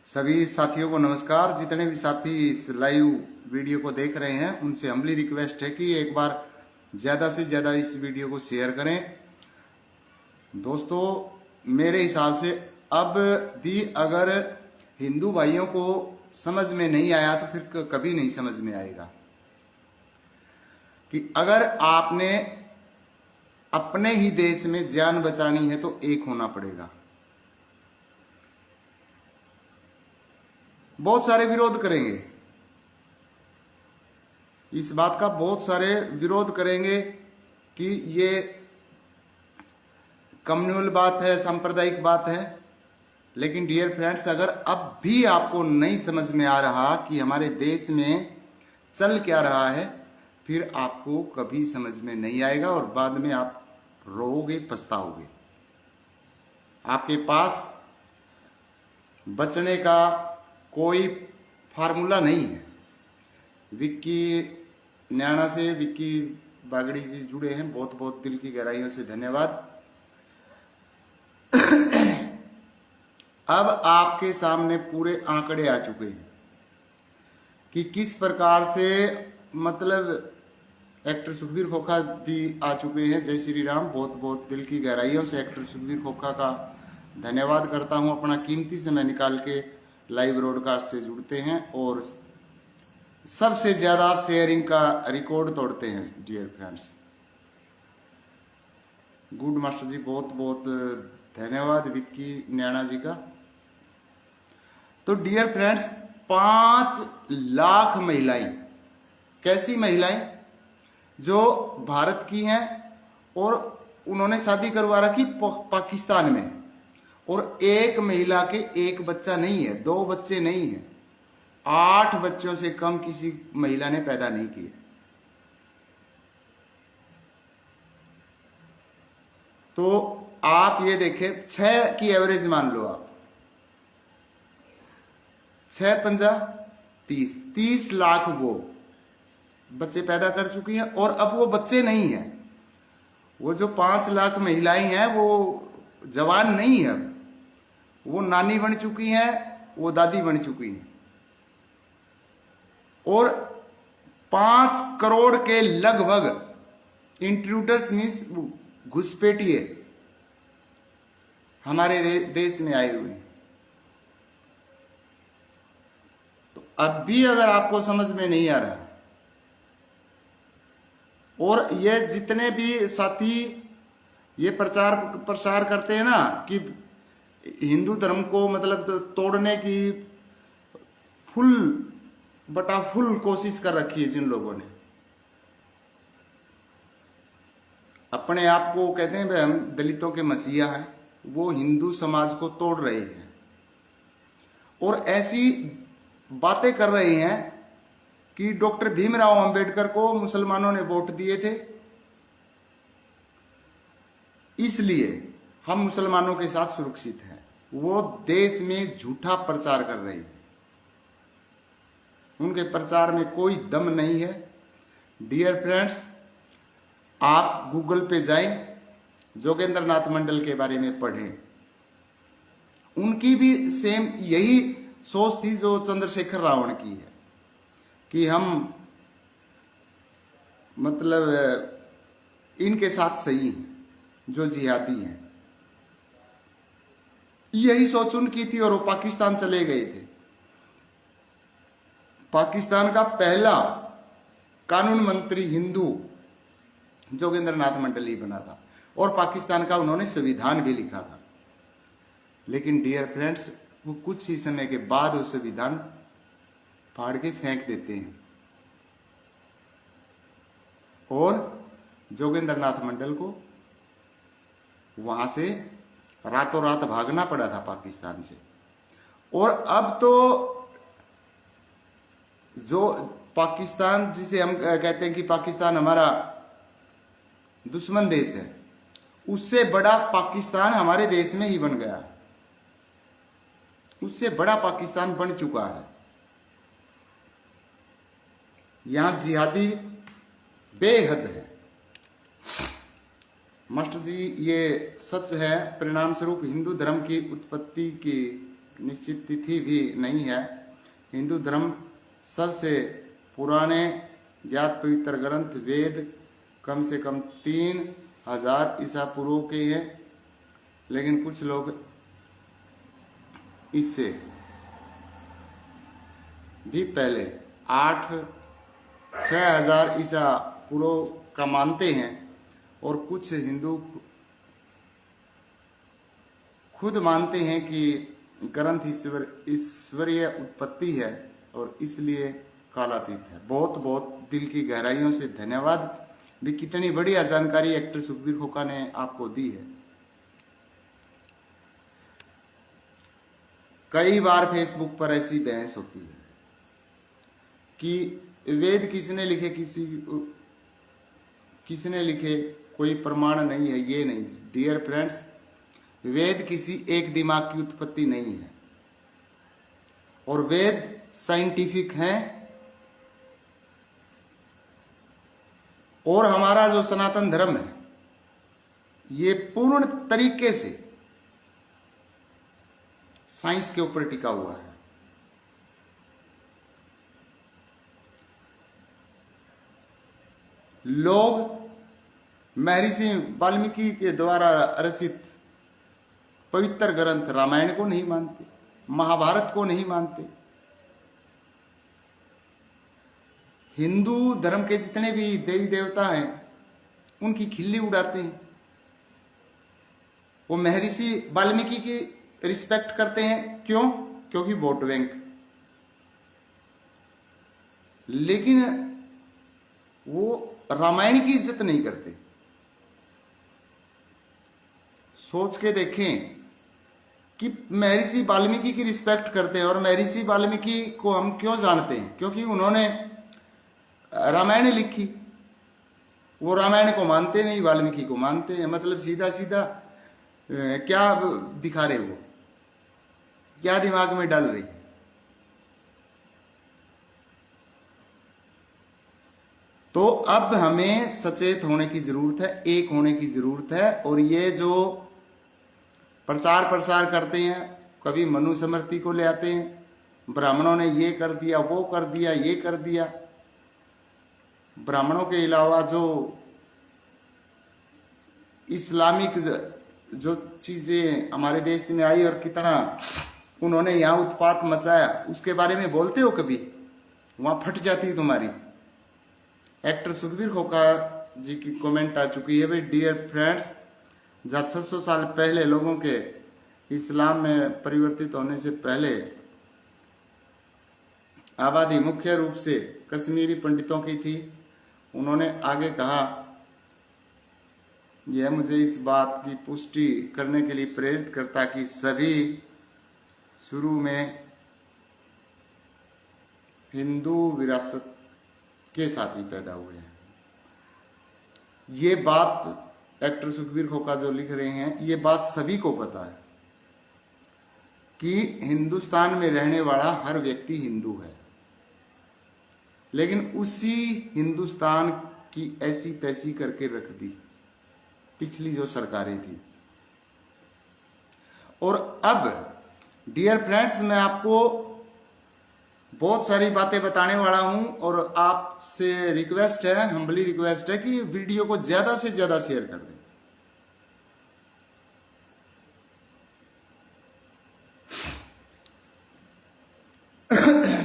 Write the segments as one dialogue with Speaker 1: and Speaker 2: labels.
Speaker 1: सभी साथियों को नमस्कार। जितने भी साथी इस लाइव वीडियो को देख रहे हैं उनसे हम्बली रिक्वेस्ट है कि एक बार ज़्यादा से ज़्यादा इस वीडियो को शेयर करें। दोस्तों, मेरे हिसाब से अब भी अगर हिंदू भाइयों को समझ में नहीं आया तो फिर कभी नहीं समझ में आएगा कि अगर आपने अपने ही देश में जान बचानी है तो एक होना पड़ेगा। बहुत सारे विरोध करेंगे, इस बात का बहुत सारे विरोध करेंगे कि ये कम्युनल बात है, सांप्रदायिक बात है। लेकिन डियर फ्रेंड्स, अगर अब भी आपको नहीं समझ में आ रहा कि हमारे देश में चल क्या रहा है, फिर आपको कभी समझ में नहीं आएगा और बाद में आप रोओगे, पछताओगे। आपके पास बचने का कोई फार्मूला नहीं है। विक्की न्याणा से विक्की बागड़ी जी जुड़े हैं, बहुत बहुत दिल की गहराइयों से धन्यवाद। अब आपके सामने पूरे आंकड़े आ चुके हैं कि किस प्रकार से, मतलब एक्टर सुखबीर खोखा भी आ चुके हैं। जय श्री राम। बहुत बहुत दिल की गहराइयों से एक्टर सुखबीर खोखा का धन्यवाद करता हूं। अपना कीमती समय निकाल के लाइव ब्रॉडकास्ट से जुड़ते हैं और सबसे ज्यादा शेयरिंग का रिकॉर्ड तोड़ते हैं। डियर फ्रेंड्स, गुड मास्टर जी, बहुत बहुत धन्यवाद विक्की न्याणा जी का। तो डियर फ्रेंड्स, 5 लाख महिलाएं, कैसी महिलाएं जो भारत की हैं और उन्होंने शादी करवा रखी पाकिस्तान में, और एक महिला के एक बच्चा नहीं है, 2 बच्चे नहीं है, 8 बच्चों से कम किसी महिला ने पैदा नहीं किए। तो आप ये देखें, 6 की एवरेज मान लो आप, 6 पंजा 30 लाख वो बच्चे पैदा कर चुकी है। और अब वो बच्चे नहीं है, वो जो 5 लाख महिलाएं हैं वो जवान नहीं है, वो नानी बन चुकी हैं, वो दादी बन चुकी हैं। और 5 करोड़ के लगभग इंट्रूडर्स मीन्स घुसपैठिए हमारे देश में आए हुए हैं। तो अब भी अगर आपको समझ में नहीं आ रहा, और ये जितने भी साथी ये प्रचार प्रसार करते हैं ना कि हिंदू धर्म को मतलब तोड़ने की फुल बटा फुल कोशिश कर रखी है जिन लोगों ने, अपने आप को कहते हैं भाई हम दलितों के मसीहा हैं, वो हिंदू समाज को तोड़ रहे हैं और ऐसी बातें कर रहे हैं कि डॉक्टर भीमराव अंबेडकर को मुसलमानों ने वोट दिए थे, इसलिए हम मुसलमानों के साथ सुरक्षित हैं। वो देश में झूठा प्रचार कर रहे हैं, उनके प्रचार में कोई दम नहीं है। डियर फ्रेंड्स, आप गूगल पे जाएं, जोगेंद्र नाथ मंडल के बारे में पढ़ें। उनकी भी सेम यही सोच थी जो चंद्रशेखर रावण की है कि हम मतलब इनके साथ सही हैं, जो जिहादी हैं। यही सोच उनकी थी और वो पाकिस्तान चले गए थे। पाकिस्तान का पहला कानून मंत्री हिंदू जोगेंद्र नाथ मंडल ही बना था और पाकिस्तान का उन्होंने संविधान भी लिखा था। लेकिन डियर फ्रेंड्स, वो कुछ ही समय के बाद वो संविधान फाड़ के फेंक देते हैं और जोगेंद्र नाथ मंडल को वहां से रातों रात भागना पड़ा था पाकिस्तान से। और अब तो जो पाकिस्तान, जिसे हम कहते हैं कि पाकिस्तान हमारा दुश्मन देश है, उससे बड़ा पाकिस्तान हमारे देश में ही बन गया, उससे बड़ा पाकिस्तान बन चुका है। यहां जिहादी बेहद है। मास्टर जी, ये सच है। परिणाम स्वरूप हिंदू धर्म की उत्पत्ति की निश्चित तिथि भी नहीं है। हिंदू धर्म सबसे पुराने ज्ञात पवित्र ग्रंथ वेद कम से कम 3000 ईसा पूर्व के हैं, लेकिन कुछ लोग इससे भी पहले 6000 ईसा पूर्व का मानते हैं। और कुछ हिंदू खुद मानते हैं कि ग्रंथ ईश्वरीय उत्पत्ति है और इसलिए कालातीत है। बहुत बहुत दिल की गहराइयों से धन्यवाद। कितनी बढ़िया जानकारी एक्टर सुखबीर खोका ने आपको दी है। कई बार फेसबुक पर ऐसी बहस होती है कि वेद किसने लिखे, किसने लिखे, कोई प्रमाण नहीं है, ये नहीं। डियर फ्रेंड्स, वेद किसी एक दिमाग की उत्पत्ति नहीं है और वेद साइंटिफिक हैं। और हमारा जो सनातन धर्म है ये पूर्ण तरीके से साइंस के ऊपर टिका हुआ है। लोग महर्षि वाल्मीकि के द्वारा रचित पवित्र ग्रंथ रामायण को नहीं मानते, महाभारत को नहीं मानते। हिंदू धर्म के जितने भी देवी देवता हैं उनकी खिल्ली उड़ाते हैं। वो महर्षि वाल्मीकि की रिस्पेक्ट करते हैं, क्यों? क्योंकि वोट बैंक। लेकिन वो रामायण की इज्जत नहीं करते। सोच के देखें कि महर्षि वाल्मीकि की रिस्पेक्ट करते हैं और महर्षि वाल्मीकि को हम क्यों जानते हैं? क्योंकि उन्होंने रामायण लिखी। वो रामायण को मानते नहीं, वाल्मीकि को मानते हैं। मतलब सीधा सीधा क्या दिखा रहे, वो क्या दिमाग में डाल रही? तो अब हमें सचेत होने की जरूरत है, एक होने की जरूरत है। और ये जो प्रचार प्रसार करते हैं, कभी मनुस्मृति को ले आते हैं, ब्राह्मणों ने ये कर दिया, वो कर दिया, ये कर दिया। ब्राह्मणों के अलावा जो इस्लामिक जो चीजें हमारे देश में आई और कितना उन्होंने यहाँ उत्पात मचाया, उसके बारे में बोलते हो कभी? वहां फट जाती है तुम्हारी। एक्टर सुखबीर खोका जी की कमेंट आ चुकी है, भाई डियर फ्रेंड्स, जहाँ 600 साल पहले लोगों के इस्लाम में परिवर्तित होने से पहले आबादी मुख्य रूप से कश्मीरी पंडितों की थी। उन्होंने आगे कहा, यह मुझे इस बात की पुष्टि करने के लिए प्रेरित करता कि सभी शुरू में हिंदू विरासत के साथ ही पैदा हुए हैं। ये बात एक्टर सुखबीर खोका जो लिख रहे हैं, ये बात सभी को पता है कि हिंदुस्तान में रहने वाला हर व्यक्ति हिंदू है। लेकिन उसी हिंदुस्तान की ऐसी तैसी करके रख दी पिछली जो सरकारें थी। और अब डियर फ्रेंड्स, मैं आपको बहुत सारी बातें बताने वाला हूं और आपसे रिक्वेस्ट है, हम्बली रिक्वेस्ट है कि वीडियो को ज्यादा से ज्यादा शेयर कर दें।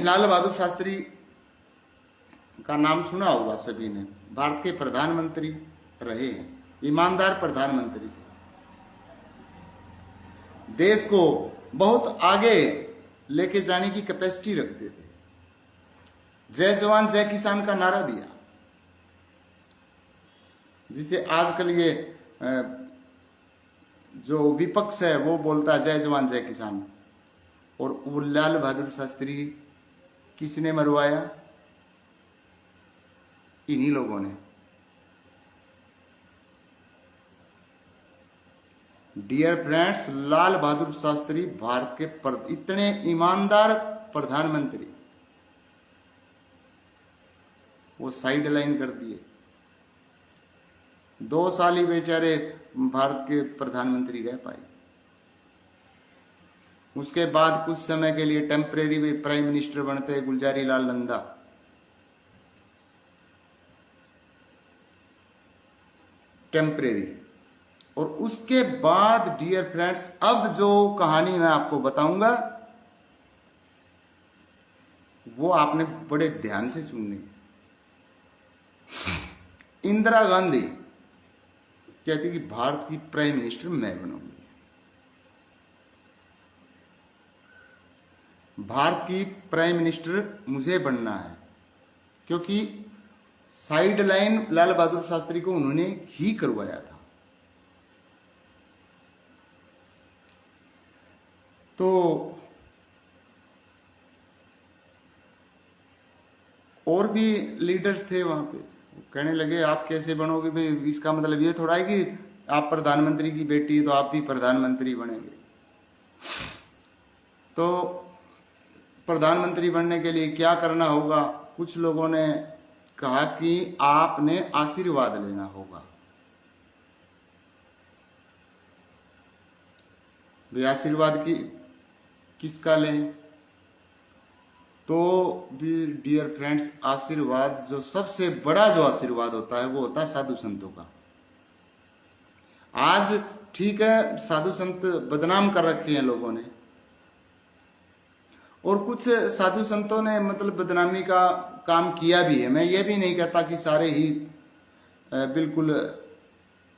Speaker 1: लाल बहादुर शास्त्री का नाम सुना होगा सभी ने। भारत के प्रधानमंत्री रहे हैं, ईमानदार प्रधानमंत्री थे, देश को बहुत आगे लेके जाने की कैपेसिटी रखते थे। जय जवान जय किसान का नारा दिया, जिसे आजकल ये जो विपक्ष है वो बोलता है जय जवान जय किसान। और वो लाल बहादुर शास्त्री किसने मरवाया? इन्हीं लोगों ने। डियर फ्रेंड्स, लाल बहादुर शास्त्री भारत के इतने ईमानदार प्रधानमंत्री, वो साइड लाइन कर दिए। 2 साल ही बेचारे भारत के प्रधानमंत्री रह पाए। उसके बाद कुछ समय के लिए टेम्परेरी प्राइम मिनिस्टर बनते हैं गुलजारी लाल नंदा। टेम्परेरी। और उसके बाद डियर फ्रेंड्स, अब जो कहानी मैं आपको बताऊंगा वो आपने बड़े ध्यान से सुननी। इंदिरा गांधी कहती कि भारत की प्राइम मिनिस्टर मैं बनूंगी। भारत की प्राइम मिनिस्टर मुझे बनना है, क्योंकि साइड लाइन लाल बहादुर शास्त्री को उन्होंने ही करवाया था। तो और भी लीडर्स थे वहां पे, कहने लगे आप कैसे बनोगे भाई, इसका मतलब ये थोड़ा है कि आप प्रधानमंत्री की बेटी है तो आप भी प्रधानमंत्री बनेंगे। तो प्रधानमंत्री बनने के लिए क्या करना होगा, कुछ लोगों ने कहा कि आपने आशीर्वाद लेना होगा। वे आशीर्वाद की किसका लें? तो डियर फ्रेंड्स, आशीर्वाद जो सबसे बड़ा जो आशीर्वाद होता है वो होता है साधु संतों का। आज ठीक है, साधु संत बदनाम कर रखे हैं लोगों ने, और कुछ साधु संतों ने मतलब बदनामी का काम किया भी है। मैं ये भी नहीं कहता कि सारे ही बिल्कुल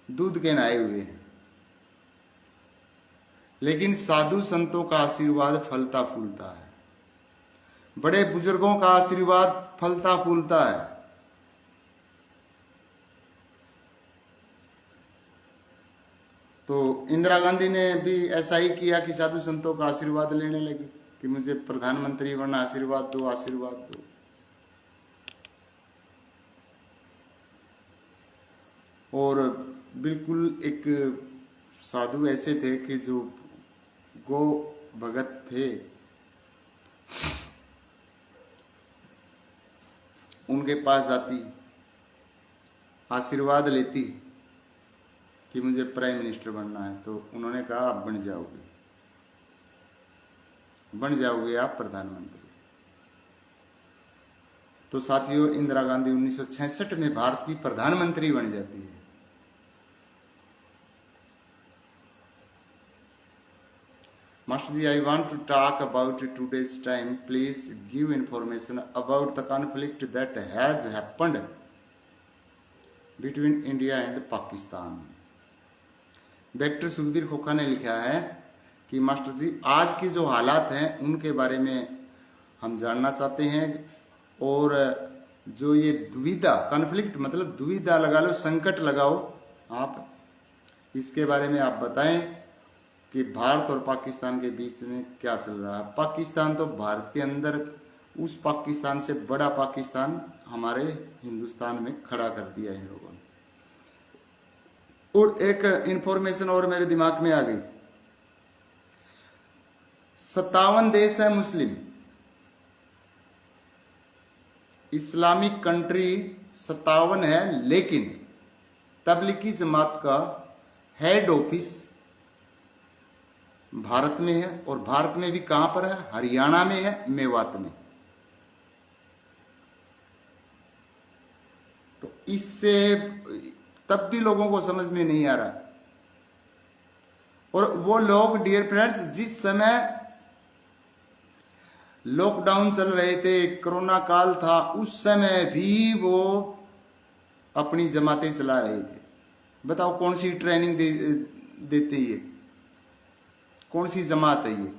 Speaker 1: दूध के नहाए हुए हैं, लेकिन साधु संतों का आशीर्वाद फलता फूलता है, बड़े बुजुर्गों का आशीर्वाद फलता फूलता है। तो इंदिरा गांधी ने भी ऐसा ही किया कि साधु संतों का आशीर्वाद लेने लगी कि मुझे प्रधानमंत्री बनना, आशीर्वाद दो, आशीर्वाद दो। और बिल्कुल एक साधु ऐसे थे कि जो गो भगत थे, उनके पास जाती, आशीर्वाद लेती कि मुझे प्राइम मिनिस्टर बनना है, तो उन्होंने कहा आप बन जाओगे आप प्रधानमंत्री। तो साथियों, इंदिरा गांधी 1966 में भारत की प्रधानमंत्री बन जाती है। Master ji, I want to talk about today's time. Please give information about the conflict that has happened between India and Pakistan. Doctor Sukhbir खोखा ने लिखा है कि मास्टर जी, आज की जो हालात हैं उनके बारे में हम जानना चाहते हैं, और जो ये दुविधा, कॉन्फ्लिक्ट मतलब दुविधा लगा लो, संकट लगाओ आप, इसके बारे में आप बताएं कि भारत और पाकिस्तान के बीच में क्या चल रहा है। पाकिस्तान तो भारत के अंदर, उस पाकिस्तान से बड़ा पाकिस्तान हमारे हिंदुस्तान में खड़ा कर दिया इन लोगों ने। और एक इंफॉर्मेशन और मेरे दिमाग में आ गई, 57 देश है मुस्लिम, इस्लामिक कंट्री 57 है, लेकिन तबलीगी जमात का हेड ऑफिस भारत में है, और भारत में भी कहां पर है? हरियाणा में है, मेवात में। तो इससे तब भी लोगों को समझ में नहीं आ रहा। और वो लोग डियर फ्रेंड्स, जिस समय लॉकडाउन चल रहे थे, कोरोना काल था, उस समय भी वो अपनी जमातें चला रहे थे। बताओ कौन सी ट्रेनिंग देते ये, कौन सी जमात है ये?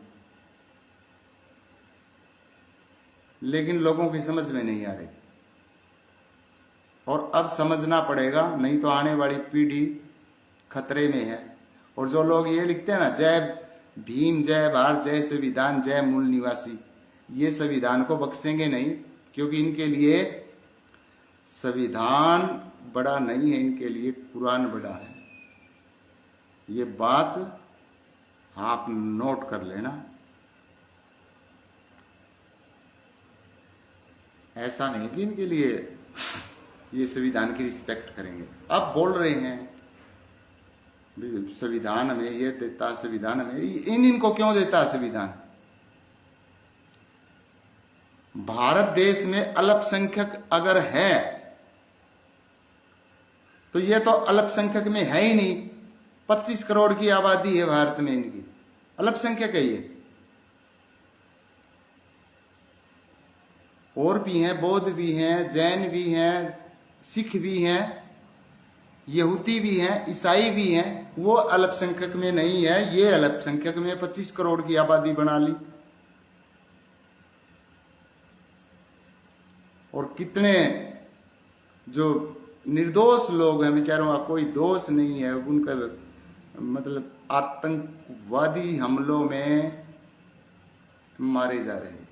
Speaker 1: लेकिन लोगों की समझ में नहीं आ रही, और अब समझना पड़ेगा, नहीं तो आने वाली पीढ़ी खतरे में है। और जो लोग ये लिखते हैं ना, जय भीम, जय भारत, जय संविधान, जय मूल निवासी, ये संविधान को बख्शेंगे नहीं, क्योंकि इनके लिए संविधान बड़ा नहीं है, इनके लिए कुरान बड़ा है। ये बात आप नोट कर लेना। ऐसा नहीं कि इनके लिए ये संविधान की रिस्पेक्ट करेंगे। अब बोल रहे हैं संविधान हमें ये देता है, संविधान हमें, इनको क्यों देता है संविधान? भारत देश में अल्पसंख्यक अगर है तो ये तो अल्पसंख्यक में है ही नहीं। 25 करोड़ की आबादी है भारत में, इनकी अल्पसंख्यक है ये। और भी हैं, बौद्ध भी हैं, जैन भी हैं, सिख भी हैं, यहूदी भी हैं, ईसाई भी हैं, वो अल्पसंख्यक में नहीं है। ये अल्पसंख्यक में 25 करोड़ की आबादी बना ली। और कितने जो निर्दोष लोग हैं, बेचारों का कोई दोष नहीं है, उनका मतलब आतंकवादी हमलों में मारे जा रहे हैं।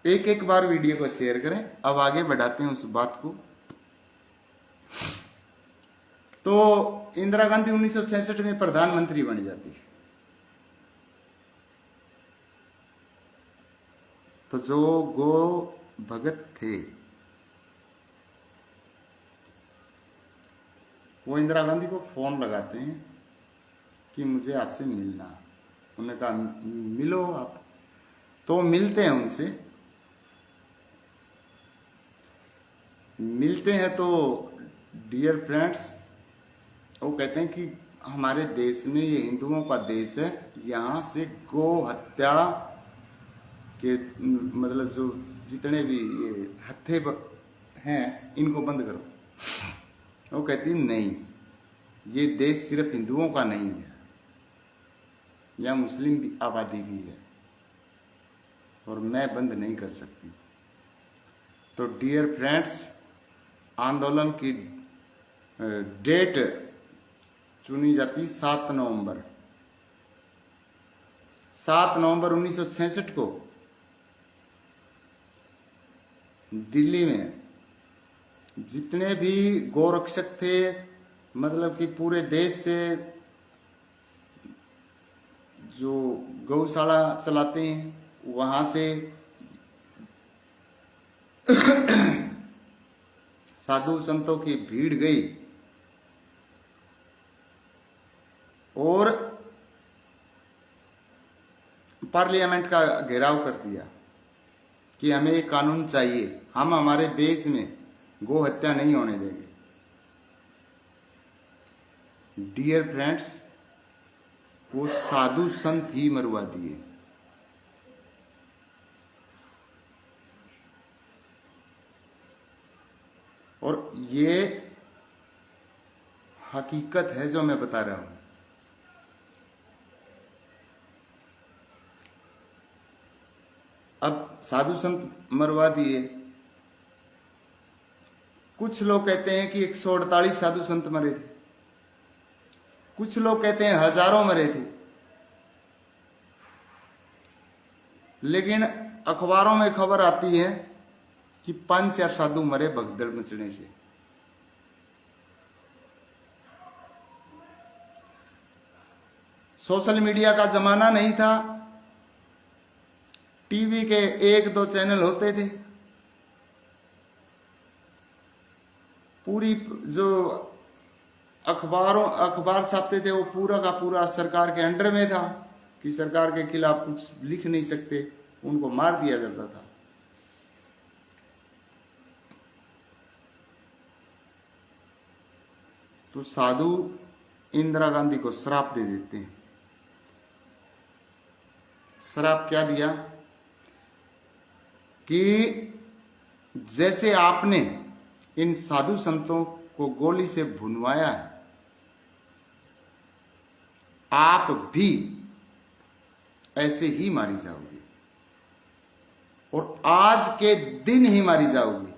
Speaker 1: एक एक बार वीडियो को शेयर करें। अब आगे बढ़ाते हैं उस बात को। तो इंदिरा गांधी 1966 में प्रधानमंत्री बन जाती है। तो जो गो भगत थे वो इंदिरा गांधी को फोन लगाते हैं कि मुझे आपसे मिलना। उन्होंने कहा मिलो आप। तो मिलते हैं उनसे, मिलते हैं तो डियर फ्रेंड्स, वो कहते हैं कि हमारे देश में, ये हिंदुओं का देश है, यहाँ से गो हत्या के मतलब जो जितने भी ये हत्थे हैं इनको बंद करो। वो कहती नहीं, ये देश सिर्फ हिंदुओं का नहीं है, यहाँ मुस्लिम भी आबादी भी है और मैं बंद नहीं कर सकती। तो डियर फ्रेंड्स, आंदोलन की डेट चुनी जाती 7 नवंबर। 7 नवंबर 1966 को दिल्ली में जितने भी गोरक्षक थे, मतलब कि पूरे देश से जो गौशाला चलाते हैं, वहां से साधु संतों की भीड़ गई और पार्लियामेंट का घेराव कर दिया कि हमें एक कानून चाहिए, हम हमारे देश में गो हत्या नहीं होने देंगे। डियर फ्रेंड्स, वो साधु संत ही मरवा दिए। और ये हकीकत है जो मैं बता रहा हूं। अब साधु संत मरवा दिए। कुछ लोग कहते हैं कि 148 साधु संत मरे थे, कुछ लोग कहते हैं हजारों मरे थे, लेकिन अखबारों में खबर आती है कि 5 या साधु मरे भगदड़ मचने से। सोशल मीडिया का जमाना नहीं था, टीवी के 1-2 चैनल होते थे, पूरी जो अखबार छापते थे वो पूरा का पूरा सरकार के अंडर में था कि सरकार के खिलाफ कुछ लिख नहीं सकते, उनको मार दिया जाता था। तो साधु इंदिरा गांधी को श्राप दे देते हैं। श्राप क्या दिया कि जैसे आपने इन साधु संतों को गोली से भुनवाया है, आप भी ऐसे ही मारी जाओगी और आज के दिन ही मारी जाओगी।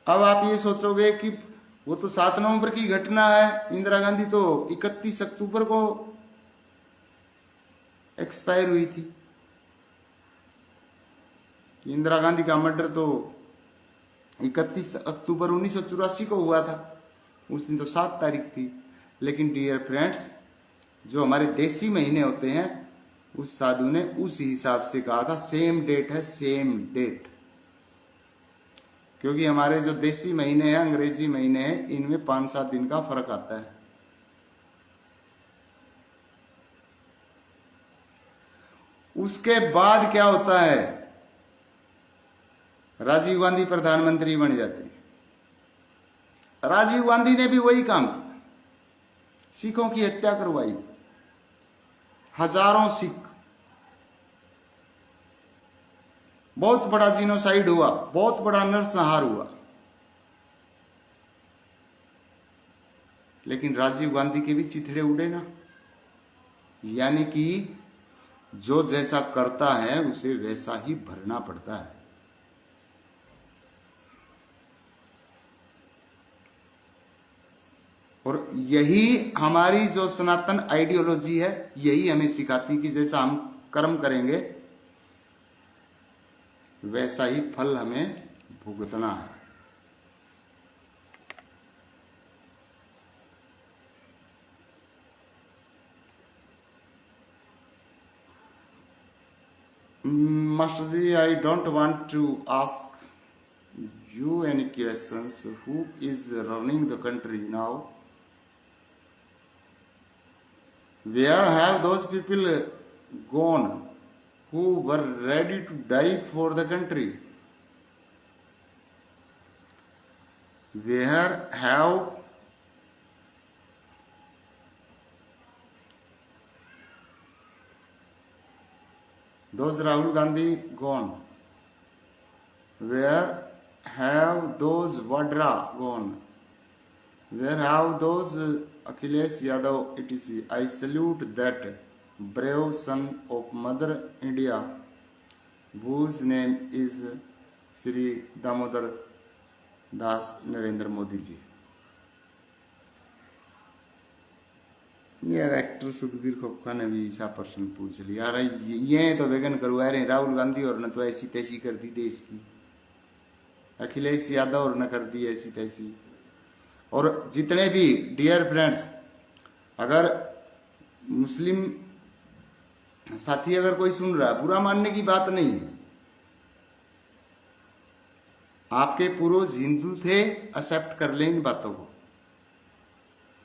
Speaker 1: अब आप ये सोचोगे कि वो तो 7 नवंबर की घटना है, इंदिरा गांधी तो 31 अक्टूबर को एक्सपायर हुई थी। इंदिरा गांधी का मर्डर तो 31 अक्टूबर 1984 को हुआ था, उस दिन तो 7 तारीख थी। लेकिन डियर फ्रेंड्स, जो हमारे देसी महीने होते हैं, उस साधु ने उस हिसाब से कहा था, सेम डेट है, सेम डेट। क्योंकि हमारे जो देसी महीने हैं, अंग्रेजी महीने हैं, इनमें 5-7 दिन का फर्क आता है। उसके बाद क्या होता है, राजीव गांधी प्रधानमंत्री बन जाते हैं। राजीव गांधी ने भी वही काम किया, सिखों की हत्या करवाई, हजारों सिख, बहुत बड़ा जीनोसाइड हुआ, बहुत बड़ा नरसंहार हुआ। लेकिन राजीव गांधी के भी चिथड़े उड़े ना। यानी कि जो जैसा करता है उसे वैसा ही भरना पड़ता है। और यही हमारी जो सनातन आइडियोलॉजी है, यही हमें सिखाती कि जैसा हम कर्म करेंगे वैसा ही फल हमें भुगतना है। Master Ji, I don't want to ask you any questions. Who is running the country now? Where have those people gone who were ready to die for the country? Where have those Rahul Gandhi gone? Where have those Vadra gone? Where have those Akhilesh Yadav etc.? I salute that brave son of Mother India, whose name is Sri Damodar Das Narendra Modi ji. यार actor Sukhbir खोखा ने भी ऐसा प्रश्न पूछ लिया यार, ये तो वेगन करवा रहे राहुल गांधी और न तो ऐसी तैसी कर दी देश की, अखिलेश यादव और न कर दी ऐसी तैसी। और जितने भी डियर फ्रेंड्स, अगर मुस्लिम साथी अगर कोई सुन रहा है, बुरा मानने की बात नहीं है। आपके पूर्वज हिंदू थे, एक्सेप्ट कर लें इन बातों को।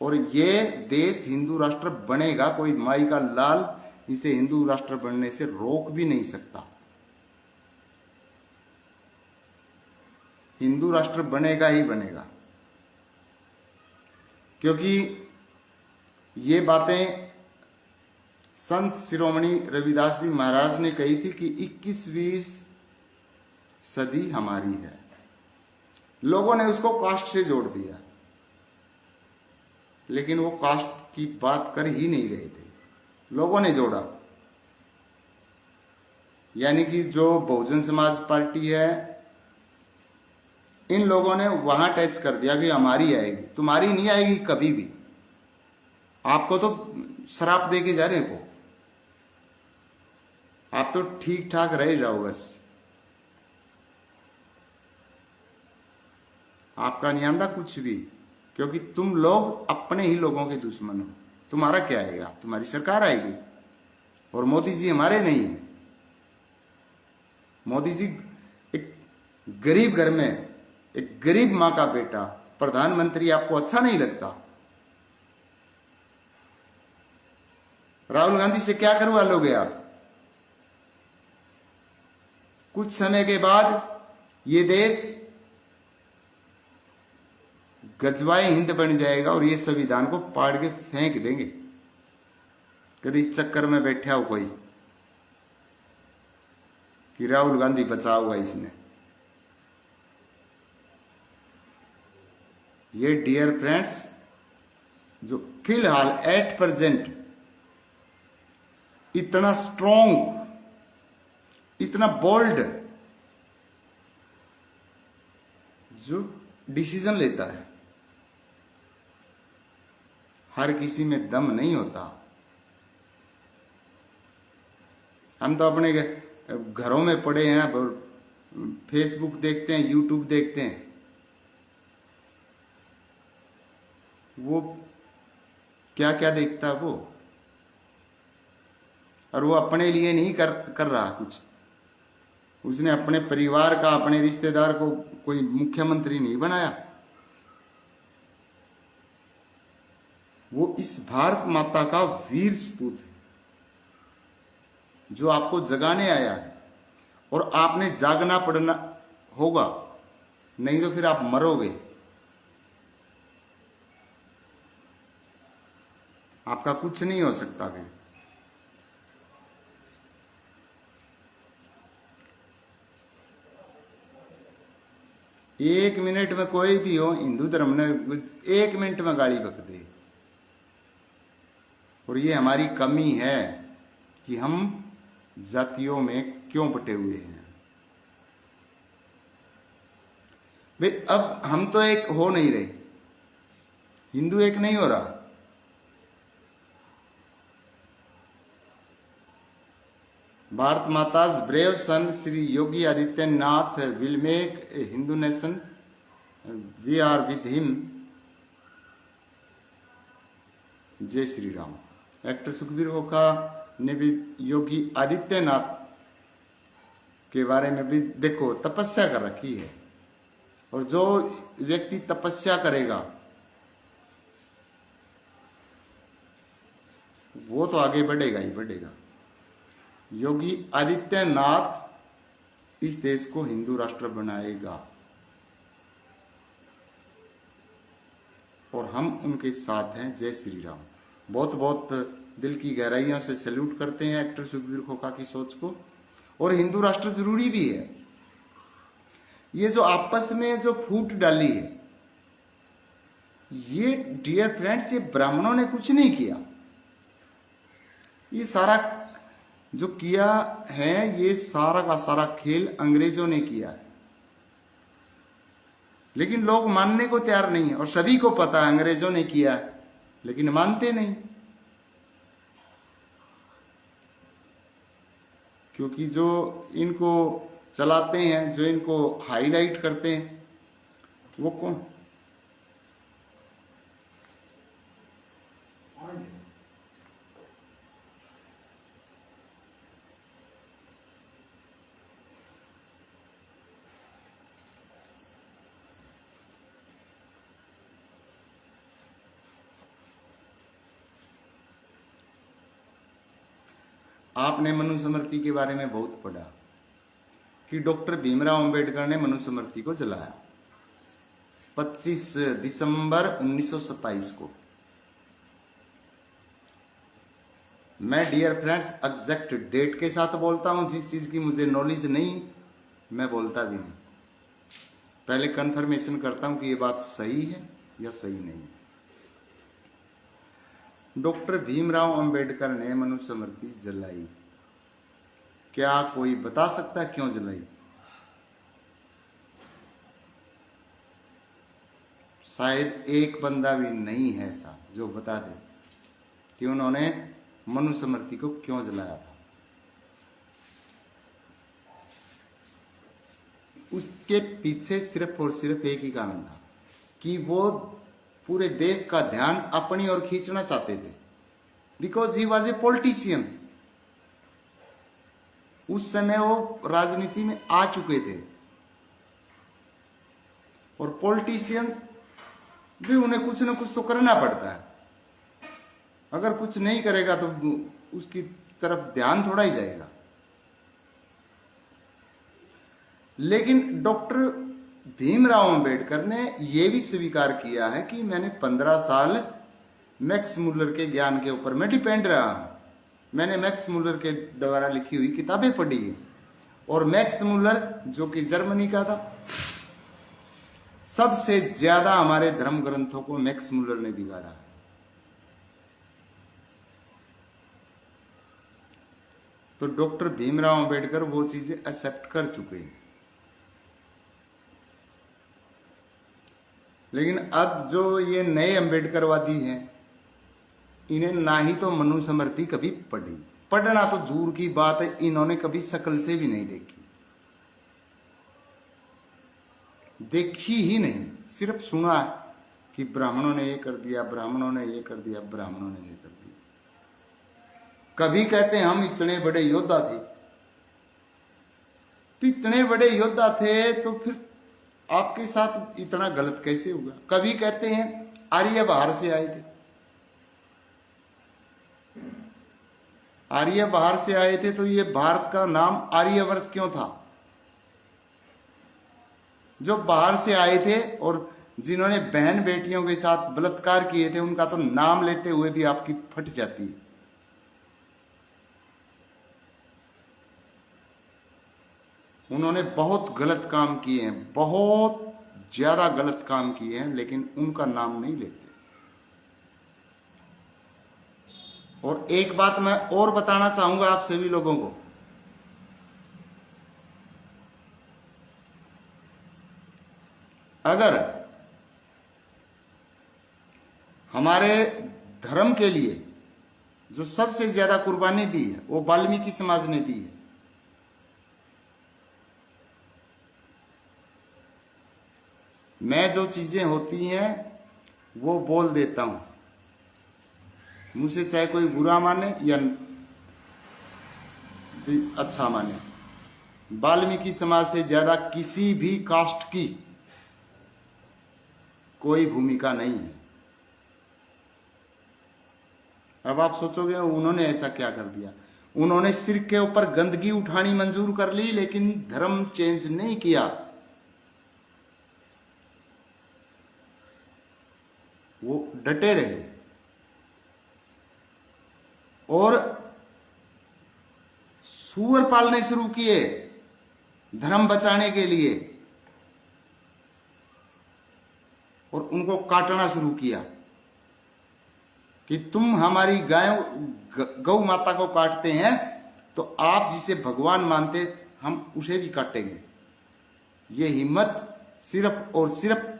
Speaker 1: और ये देश हिंदू राष्ट्र बनेगा, कोई माई का लाल इसे हिंदू राष्ट्र बनने से रोक भी नहीं सकता। हिंदू राष्ट्र बनेगा ही बनेगा, क्योंकि ये बातें संत शिरोमणि रविदास जी महाराज ने कही थी कि 21वीं सदी हमारी है। लोगों ने उसको कास्ट से जोड़ दिया, लेकिन वो कास्ट की बात कर ही नहीं रहे थे, लोगों ने जोड़ा। यानी कि जो बहुजन समाज पार्टी है, इन लोगों ने वहां टच कर दिया कि हमारी आएगी, तुम्हारी नहीं आएगी कभी भी। आपको तो शराब दे के जा रहे हो, आप तो ठीक ठाक रह जाओ बस, आपका नहीं आंदा कुछ भी, क्योंकि तुम लोग अपने ही लोगों के दुश्मन हो। तुम्हारा क्या आएगा, तुम्हारी सरकार आएगी। और मोदी जी हमारे नहीं है। मोदी जी एक गरीब घर में एक गरीब मां का बेटा प्रधानमंत्री, आपको अच्छा नहीं लगता? राहुल गांधी से क्या करवा लोगे आप? कुछ समय के बाद ये देश गजवाए हिंद बन जाएगा और ये संविधान को पाड़ के फेंक देंगे। कभी इस चक्कर में बैठा हो कोई कि राहुल गांधी बचा हुआ इसने। ये डियर फ्रेंड्स, जो फिलहाल एट प्रेजेंट इतना स्ट्रॉन्ग, इतना बोल्ड जो डिसीजन लेता है, हर किसी में दम नहीं होता। हम तो अपने घरों में पड़े हैं, फेसबुक देखते हैं, यूट्यूब देखते हैं, वो क्या क्या देखता है वो, और वो अपने लिए नहीं कर रहा कुछ, उसने अपने परिवार का, अपने रिश्तेदार को कोई मुख्यमंत्री नहीं बनाया। वो इस भारत माता का वीर सपूत है, जो आपको जगाने आया है, और आपने जागना पड़ना होगा, नहीं तो फिर आप मरोगे। आपका कुछ नहीं हो सकता फिर। एक मिनट में कोई भी हो, हिंदू धर्म ने 1 मिनट में गाली बक दे। और ये हमारी कमी है कि हम जातियों में क्यों बटे हुए हैं। भाई अब हम तो एक हो नहीं रहे, हिंदू एक नहीं हो रहा। Bharat माता's brave son Shri Yogi Adityanath will make a Hindu nation. We are with him. जय श्री राम। एक्टर सुखबीर होका ने भी योगी आदित्यनाथ के बारे में भी देखो तपस्या कर रखी है, और जो व्यक्ति तपस्या करेगा वो तो आगे बढ़ेगा ही बढ़ेगा। योगी आदित्यनाथ इस देश को हिंदू राष्ट्र बनाएगा, और हम उनके साथ हैं। जय श्री राम। बहुत बहुत दिल की गहराइयों से सैल्यूट करते हैं एक्टर सुखबीर खोखा की सोच को। और हिंदू राष्ट्र जरूरी भी है। ये जो आपस में जो फूट डाली है, ये डियर फ्रेंड्स, ये ब्राह्मणों ने कुछ नहीं किया। ये सारा जो किया है, ये सारा का सारा खेल अंग्रेजों ने किया है। लेकिन लोग मानने को तैयार नहीं है, और सभी को पता है अंग्रेजों ने किया है, लेकिन मानते नहीं। क्योंकि जो इनको चलाते हैं, जो इनको हाईलाइट करते हैं, वो कौन? आपने मनुस्मृति के बारे में बहुत पढ़ा कि डॉक्टर भीमराव अंबेडकर ने मनुस्मृति को जलाया 25 दिसंबर 1927 को। मैं डियर फ्रेंड्स एग्जैक्ट डेट के साथ बोलता हूं। जिस चीज की मुझे नॉलेज नहीं, मैं बोलता भी नहीं। पहले कंफर्मेशन करता हूं कि ये बात सही है या सही नहीं। डॉक्टर भीमराव अंबेडकर ने मनुस्मृति जलाई। क्या कोई बता सकता है क्यों जलाई? शायद एक बंदा भी नहीं है ऐसा जो बता दे कि उन्होंने मनुस्मृति को क्यों जलाया था। उसके पीछे सिर्फ और सिर्फ एक ही कारण था कि वो पूरे देश का ध्यान अपनी ओर खींचना चाहते थे। Because he was a politician. उस समय वो राजनीति में आ चुके थे, और पॉलिटिशियन भी उन्हें कुछ ना कुछ तो करना पड़ता है। अगर कुछ नहीं करेगा तो उसकी तरफ ध्यान थोड़ा ही जाएगा। लेकिन डॉक्टर भीमराव अंबेडकर ने यह भी स्वीकार किया है कि मैंने 15 साल मैक्स मुलर के ज्ञान के ऊपर मैं डिपेंड रहा हूं। मैंने मैक्स मुलर के द्वारा लिखी हुई किताबें पढ़ी है, और मैक्स मुलर जो कि जर्मनी का था, सबसे ज्यादा हमारे धर्म ग्रंथों को मैक्स मुलर ने बिगाड़ा है। तो डॉक्टर भीमराव अंबेडकर वो चीजें एक्सेप्ट कर चुके हैं। लेकिन अब जो ये नए अंबेडकरवादी हैं, इन्हें ना ही तो मनुस्मृति कभी पढ़ी, पढ़ना तो दूर की बात है, इन्होंने कभी शक्ल से भी नहीं देखी, देखी ही नहीं। सिर्फ सुना कि ब्राह्मणों ने ये कर दिया, ब्राह्मणों ने ये कर दिया, ब्राह्मणों ने ये कर दिया। कभी कहते हैं हम इतने बड़े योद्धा थे, इतने बड़े योद्धा थे तो फिर आपके साथ इतना गलत कैसे हुआ? कभी कहते हैं आर्य बाहर से आए थे, आर्य बाहर से आए थे, तो ये भारत का नाम आर्यवर्त क्यों था? जो बाहर से आए थे और जिन्होंने बहन बेटियों के साथ बलात्कार किए थे, उनका तो नाम लेते हुए भी आपकी फट जाती है। उन्होंने बहुत गलत काम किए हैं, बहुत ज्यादा गलत काम किए हैं, लेकिन उनका नाम नहीं लेते। और एक बात मैं और बताना चाहूंगा आप सभी लोगों को, अगर हमारे धर्म के लिए जो सबसे ज्यादा कुर्बानी दी है वो वाल्मीकि समाज ने दी है। मैं जो चीजें होती हैं वो बोल देता हूं, मुझसे चाहे कोई बुरा माने या अच्छा माने। वाल्मीकि समाज से ज्यादा किसी भी कास्ट की कोई भूमिका नहीं है। अब आप सोचोगे उन्होंने ऐसा क्या कर दिया? उन्होंने सिर के ऊपर गंदगी उठानी मंजूर कर ली, लेकिन धर्म चेंज नहीं किया। वो डटे रहे और सूअर पालने शुरू किए धर्म बचाने के लिए, और उनको काटना शुरू किया कि तुम हमारी गौ माता को काटते हैं तो आप जिसे भगवान मानते हम उसे भी काटेंगे। ये हिम्मत सिर्फ और सिर्फ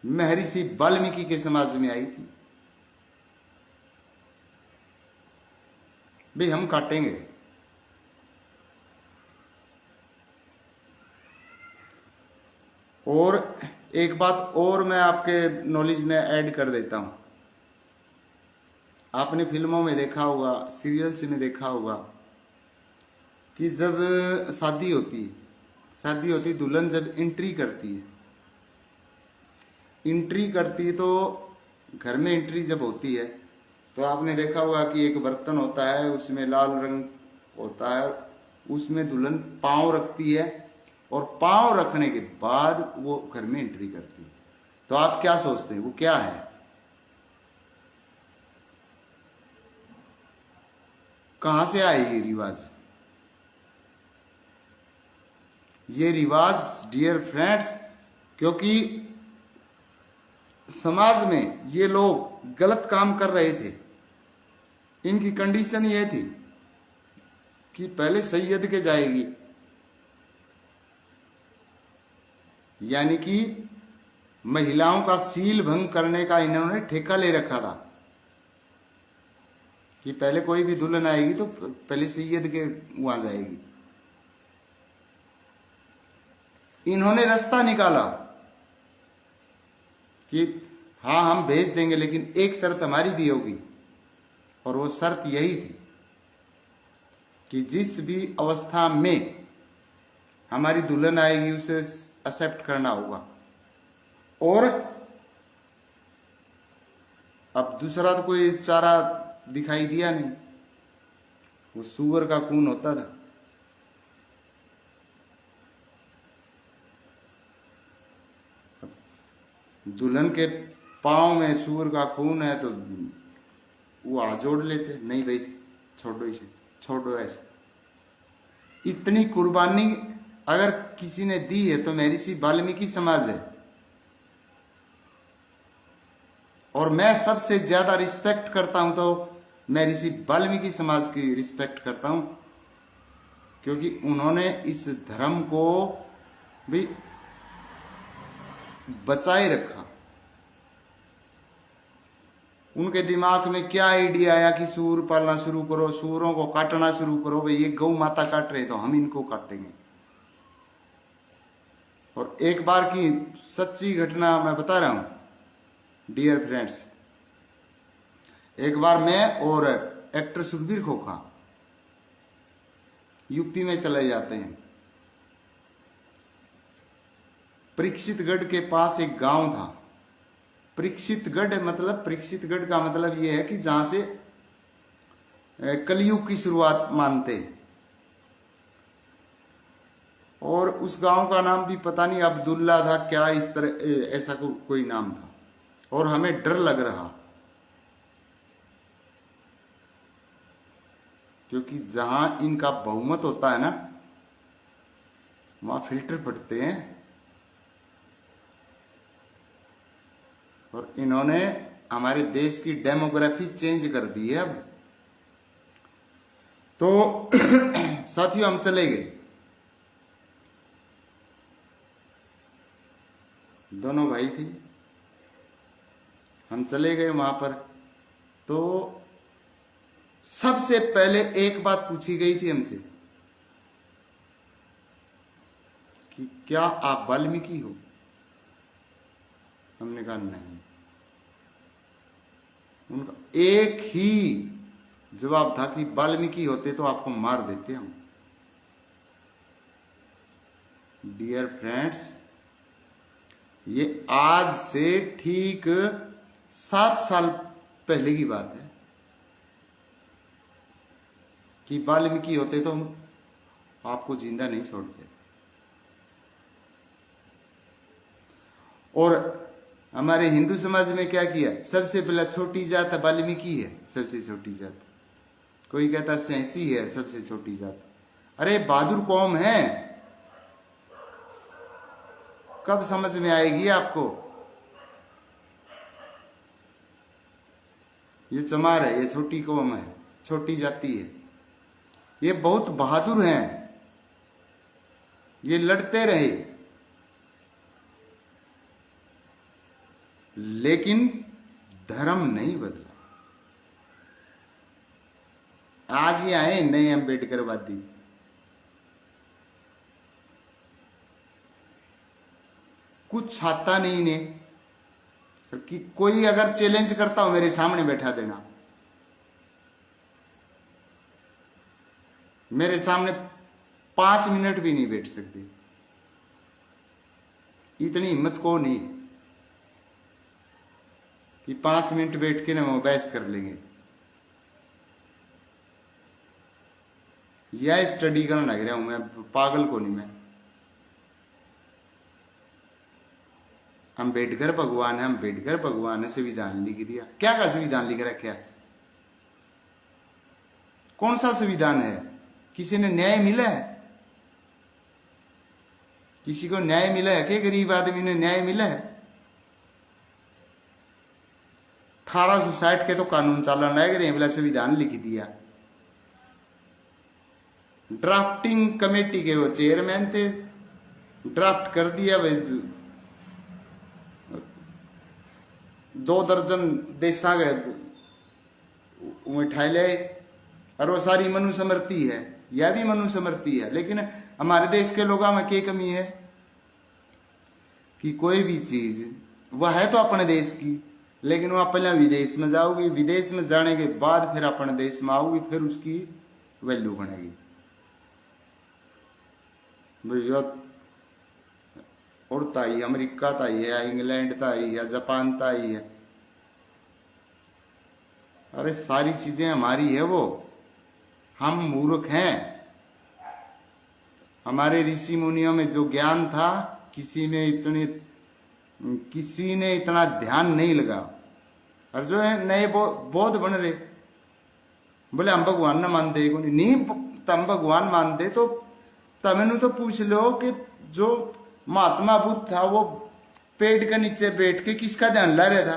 Speaker 1: महर्षि वाल्मीकि के समाज में आई थी, भाई हम काटेंगे। और एक बात और मैं आपके नॉलेज में ऐड कर देता हूं। आपने फिल्मों में देखा होगा, सीरियल्स में देखा होगा कि जब शादी होती दुल्हन जब एंट्री करती है तो घर में एंट्री जब होती है तो आपने देखा होगा कि एक बर्तन होता है, उसमें लाल रंग होता है, उसमें दुल्हन पांव रखती है और पांव रखने के बाद वो घर में एंट्री करती है। तो आप क्या सोचते हैं वो क्या है? कहां से आए ये रिवाज? ये रिवाज डियर फ्रेंड्स, क्योंकि समाज में ये लोग गलत काम कर रहे थे। इनकी कंडीशन ये थी कि पहले सैयद के जाएगी, यानी कि महिलाओं का सील भंग करने का इन्होंने ठेका ले रखा था कि पहले कोई भी दुल्हन आएगी तो पहले सैयद के वहां जाएगी। इन्होंने रास्ता निकाला कि हाँ हम भेज देंगे, लेकिन एक शर्त हमारी भी होगी, और वो शर्त यही थी कि जिस भी अवस्था में हमारी दुल्हन आएगी उसे एक्सेप्ट करना होगा। और अब दूसरा तो कोई चारा दिखाई दिया नहीं, वो सूअर का खून होता था। दुल्हन के पांव में सूअर का खून है तो वो हाथ जोड़ लेते, नहीं भाई छोड़ो इसे, छोड़ो ऐसे। इतनी कुर्बानी अगर किसी ने दी है तो महर्षि वाल्मीकि समाज है। और मैं सबसे ज्यादा रिस्पेक्ट करता हूं तो महर्षि वाल्मीकि समाज की रिस्पेक्ट करता हूं, क्योंकि उन्होंने इस धर्म को भी बचाए रखा। उनके दिमाग में क्या आइडिया आया कि सूर पालना शुरू करो, सूरों को काटना शुरू करो, भाई ये गौ माता काट रहे तो हम इनको काटेंगे। और एक बार की सच्ची घटना मैं बता रहा हूं डियर फ्रेंड्स। एक बार मैं और एक्टर सुखबीर खोखा यूपी में चले जाते हैं परीक्षितगढ़ के पास एक गांव था। परीक्षितगढ़ मतलब, परीक्षितगढ़ का मतलब यह है कि जहां से कलयुग की शुरुआत मानते। और उस गांव का नाम भी पता नहीं अब्दुल्ला था क्या, इस तरह ऐसा कोई नाम था। और हमें डर लग रहा, क्योंकि जहां इनका बहुमत होता है ना, वहां फिल्टर फटते हैं। और इन्होंने हमारे देश की डेमोग्राफी चेंज कर दी है अब। तो साथियों, हम चले गए, दोनों भाई थे, हम चले गए वहां पर। तो सबसे पहले एक बात पूछी गई थी हमसे कि क्या आप वाल्मीकि हो? हमने कहा नहीं। उनका एक ही जवाब था कि वाल्मीकि होते तो आपको मार देते हम। डियर फ्रेंड्स, ये आज से ठीक 7 साल पहले की बात है कि वाल्मीकि होते तो हम आपको जिंदा नहीं छोड़ते। और हमारे हिंदू समाज में क्या किया, सबसे पहला छोटी जात वाल्मीकि है, सबसे छोटी जात। कोई कहता सैंसी है सबसे छोटी जात। अरे बहादुर कौम है, कब समझ में आएगी आपको? ये चमार है, ये छोटी कौम है, छोटी जाति है। ये बहुत बहादुर हैं, ये लड़ते रहे, लेकिन धर्म नहीं बदला। आज ही आए नए अम्बेडकरवादी। कुछ छाता नहीं ने कि कोई अगर चैलेंज करता हो मेरे सामने बैठा देना। मेरे सामने 5 मिनट भी नहीं बैठ सकते, इतनी हिम्मत को नहीं कि 5 मिनट बैठ के ना वो बहस कर लेंगे। यह स्टडी करने लग रहा हूं मैं, पागल को नहीं मैं। अम्बेडकर भगवान है, अम्बेडकर भगवान है, संविधान लिख दिया। क्या का संविधान लिख रखा है? कौन सा संविधान है? किसी ने न्याय मिला है? किसी को न्याय मिला है कि गरीब आदमी ने न्याय मिला है? 1860 के तो कानून चालन लग रहे हैं, बोला संविधान लिख दिया। ड्राफ्टिंग कमेटी के वो चेयरमैन थे, ड्राफ्ट कर दिया भाई। 2 दर्जन देशा गए उठाए ले। और वो सारी मनुस्मृति है, यह भी मनुस्मृति है। लेकिन हमारे देश के लोगों में क्या कमी है कि कोई भी चीज वह है तो अपने देश की, लेकिन वह पहले विदेश में जाओगी, विदेश में जाने के बाद फिर अपने देश में आओगी, फिर उसकी वैल्यू बनेगी। और ताई अमेरिका ताई है, इंग्लैंड ताई है, जापान ताई है। अरे सारी चीजें हमारी है, वो हम मूर्ख हैं। हमारे ऋषि मुनियों में जो ज्ञान था, किसी ने इतना ध्यान नहीं लगा। और जो है नए बौद्ध बन रहे, बोले हम भगवान ना मानते को नहीं। तुम भगवान मानते तो तमें तो पूछ लो कि जो महात्मा बुद्ध था वो पेड़ के नीचे बैठ के किसका ध्यान ला रहा था?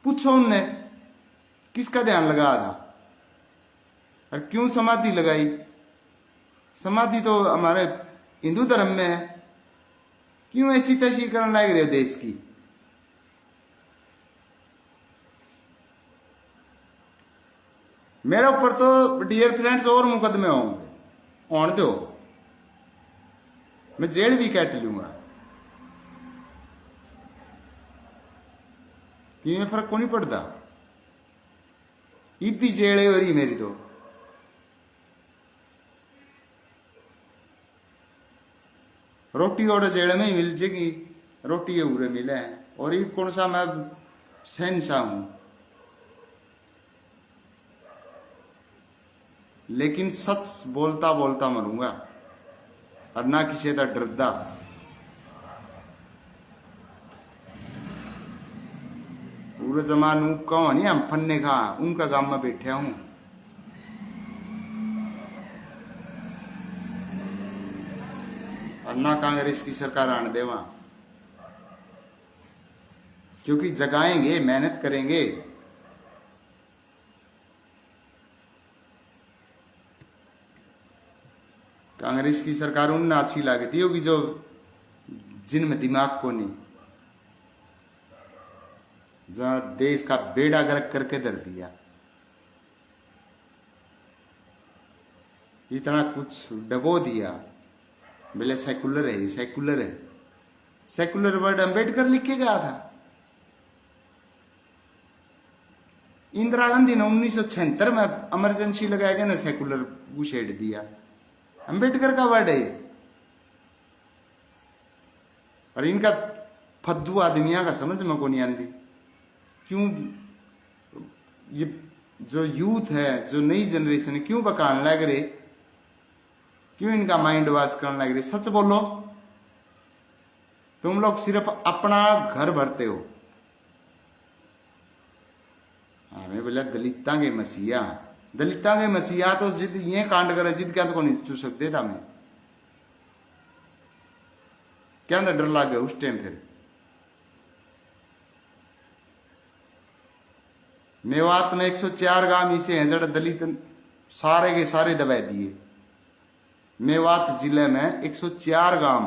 Speaker 1: पूछो उनने किसका ध्यान लगा था और क्यों समाधि लगाई? समाधि तो हमारे हिंदू धर्म में है, क्यों ऐसी तैसी करने लग रहे हो देश की? मेरे ऊपर तो डियर फ्रेंड्स और मुकदमे होंगे, होने दो, मैं जेल भी काट लूंगा, कि में फर्क को नहीं पड़ता। भी जेल हो रही मेरी तो। रोटी और जेड़ में ही मिल जाएगी, रोटी उरे मिले हैं। और ये कौन सा मैं शहनशाह हूं, लेकिन सच बोलता बोलता मरूंगा और ना किसी का डरदा। पूरे जमानू कहो नहीं हम फन्ने खा उनका गांव में बैठे हूं। और ना कांग्रेस की सरकार आने देवा, क्योंकि जगाएंगे, मेहनत करेंगे। कांग्रेस की सरकार उन अच्छी लगती होगी जो जिनमें दिमाग को नहीं, जहां देश का बेड़ा गर्क करके धर दिया। इतना कुछ डबो दिया, बोले सेकुलर है, सेकुलर है। सेकुलर वर्ड अंबेडकर लिख के गया था। इंदिरा गांधी ने 1976 में इमरजेंसी लगाया गया ना, सेकुलर घुसेड़ दिया। अंबेडकर का वर्ड है। और इनका फद्दू आदमिया का समझ में को नहीं आती, क्यों ये जो यूथ है, जो नई जनरेशन है, क्यों बकाने लग रहे, क्यों इनका माइंड वॉश करने लग रहे। सच बोलो, तुम लोग सिर्फ अपना घर भरते हो। हमें बोला दलिता के मसीहा, दलिता के मसीहा तो जिद ये कांड करे, जिद क्या तो नहीं चू सकते था। मैं क्या अंदर डर लग गया उस टाइम। फिर मेवात में 104 गांव इसे हैं जड़ दलित सारे के सारे दबा दिए। मेवात जिले में 104 गांव,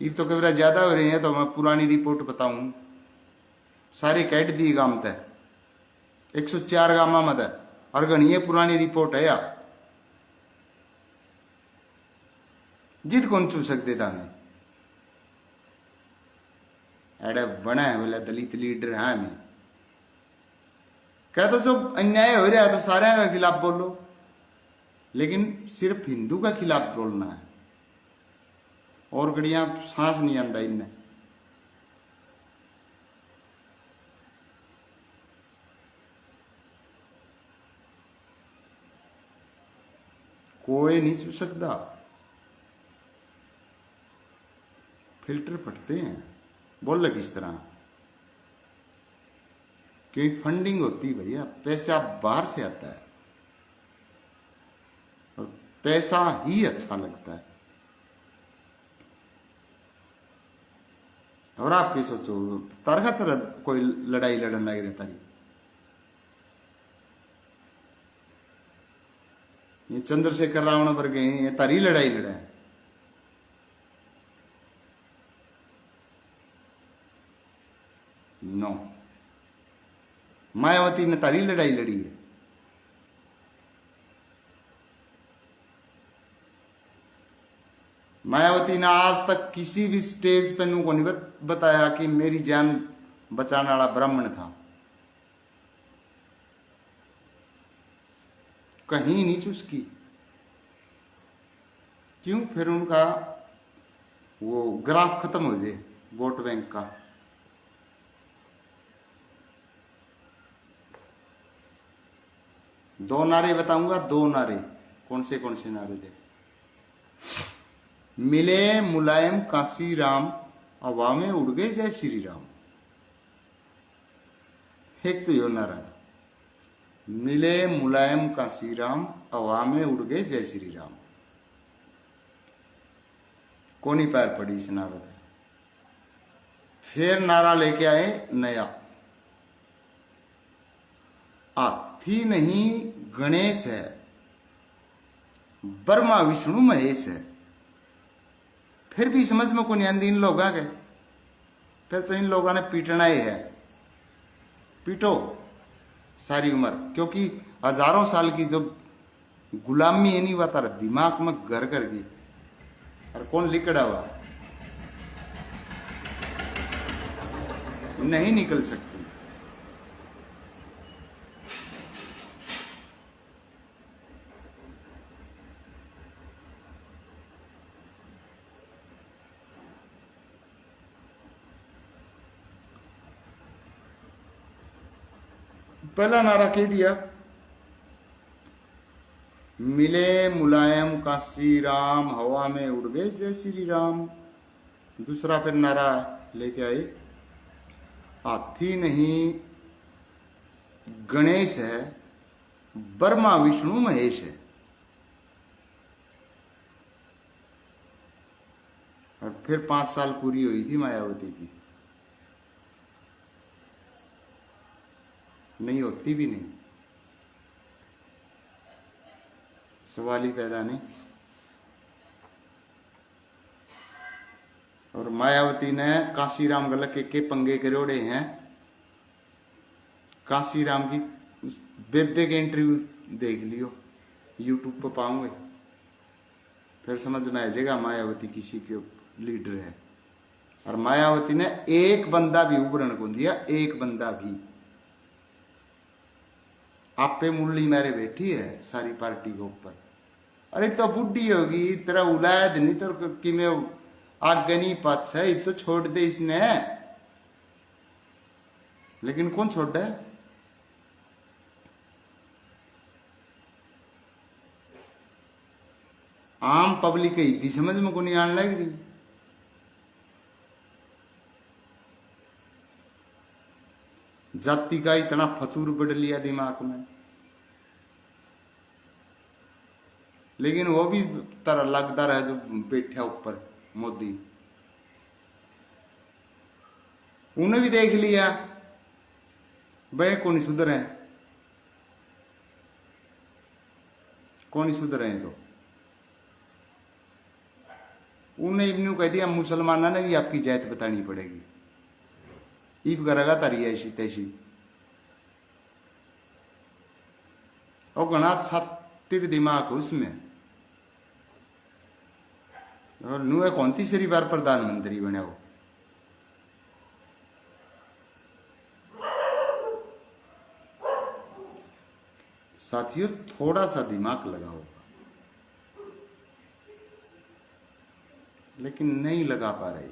Speaker 1: ये तो कभी ज्यादा हो रही है, तो मैं पुरानी रिपोर्ट बताऊं, सारे कैट दिए गांव तय 104 गांव मत, और गणिये पुरानी रिपोर्ट है या जिद कौन चू सकते था। मैं एडे बना है बोला दलित लीडर है। मैं कह तो जो अन्याय हो रहा है तो सारे के खिलाफ बोलो, लेकिन सिर्फ हिंदू का खिलाफ बोलना है। और गड़िया सांस नहीं आंदा इनने। कोई नहीं छू सकता, फिल्टर फटते हैं। बोल लग किस तरह, क्योंकि फंडिंग होती है भैया, पैसा बाहर से आता है और पैसा ही अच्छा लगता है। और आप क्या सोचो, तरह तरह कोई लड़ाई लड़न लग रहा तारी। ये चंद्रशेखर रावण पर गए, ये तारी लड़ाई लड़ाए। नो, मायावती ने तारी लड़ाई लड़ी है। मायावती ने आज तक किसी भी स्टेज पे नू को नहीं बताया कि मेरी जान बचाने वाला ब्राह्मण था, कहीं नहीं चुसकी। क्यों? फिर उनका वो ग्राफ खत्म हो जाए वोट बैंक का। दो नारे बताऊंगा, दो नारे। कौन से नारे थे? मिले मुलायम काशी राम, हवा में उड़ गए जय श्री राम। एक तो यो नारा, मिले मुलायम काशी राम, हवा में उड़ गए जय श्री राम। कोनी पैर पड़ी इस नारे पे। फिर नारा लेके आए नया, हाथी नहीं गणेश है, ब्रह्मा विष्णु महेश है। फिर भी समझ में को नहीं आती इन लोगों के। फिर तो इन लोगों ने पीटना ही है, पीटो सारी उम्र, क्योंकि हजारों साल की जो गुलामी है नहीं वो तारा दिमाग में घर कर गई। और कौन लिकड़ा हुआ नहीं निकल सकती। पहला नारा कह दिया, मिले मुलायम काशी राम, हवा में उड़ गए जय श्री राम। दूसरा फिर नारा लेके आई, हाथी नहीं गणेश है, ब्रह्मा विष्णु महेश है। और फिर 5 साल पूरी हुई थी मायावती की, नहीं होती भी नहीं, सवाल ही पैदा नहीं। और मायावती ने काशीराम गलत के पंगे करोड़े हैं। काशीराम की बेबे के इंटरव्यू देख लियो, यूट्यूब पर पाऊंगे, फिर समझ में आ जाएगा मायावती किसी के लीडर है। और मायावती ने एक बंदा भी उभरण को दिया, एक बंदा भी। आप पे मुरली मेरे बैठी है सारी पार्टी के ऊपर। अरे तो बुढ़ी होगी, तेरा उलायद नहीं तो कि मैं आगे नहीं पाछ है, तो छोड़ दे इसने। लेकिन कौन छोड़ दे? आम पब्लिक ही समझ में को नहीं आने लग रही। जाति का इतना फतूर बढ़ लिया दिमाग में, लेकिन वो भी तरह लगता रहा जो बैठा ऊपर मोदी, उन्हें भी देख लिया भाई कौन सुधर है, कौन सुधर है। तो उन्हें इब्नू कह दिया मुसलमाना ने भी आपकी जात बतानी पड़ेगी, ईब करेगा तारी ऐसी तैसी। और घना छातिर दिमाग उसमें। और नुए कौन तीसरी बार प्रधानमंत्री बने हो। साथियों थोड़ा सा दिमाग लगाओ, लेकिन नहीं लगा पा रही।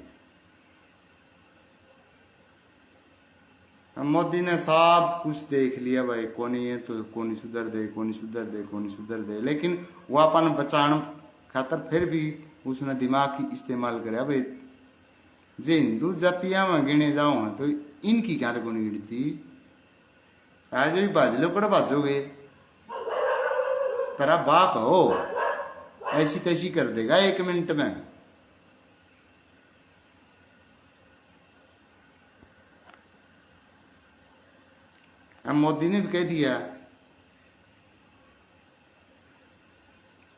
Speaker 1: मोदी ने सब कुछ देख लिया भाई, कोनी है तो कोनी सुधर दे, कोनी सुधर दे, कोनी सुधर दे, लेकिन वो अपन बचाने खातर फिर भी उसने दिमाग की इस्तेमाल करे। भाई जे हिंदू जातियां में गिने जाओ तो इनकी क्या तो गुणी गिरती, आज भी बाज लो कड़ बाजोगे, तेरा बाप हो ऐसी तैसी कर देगा 1 मिनट में। अब मोदी ने भी कह दिया,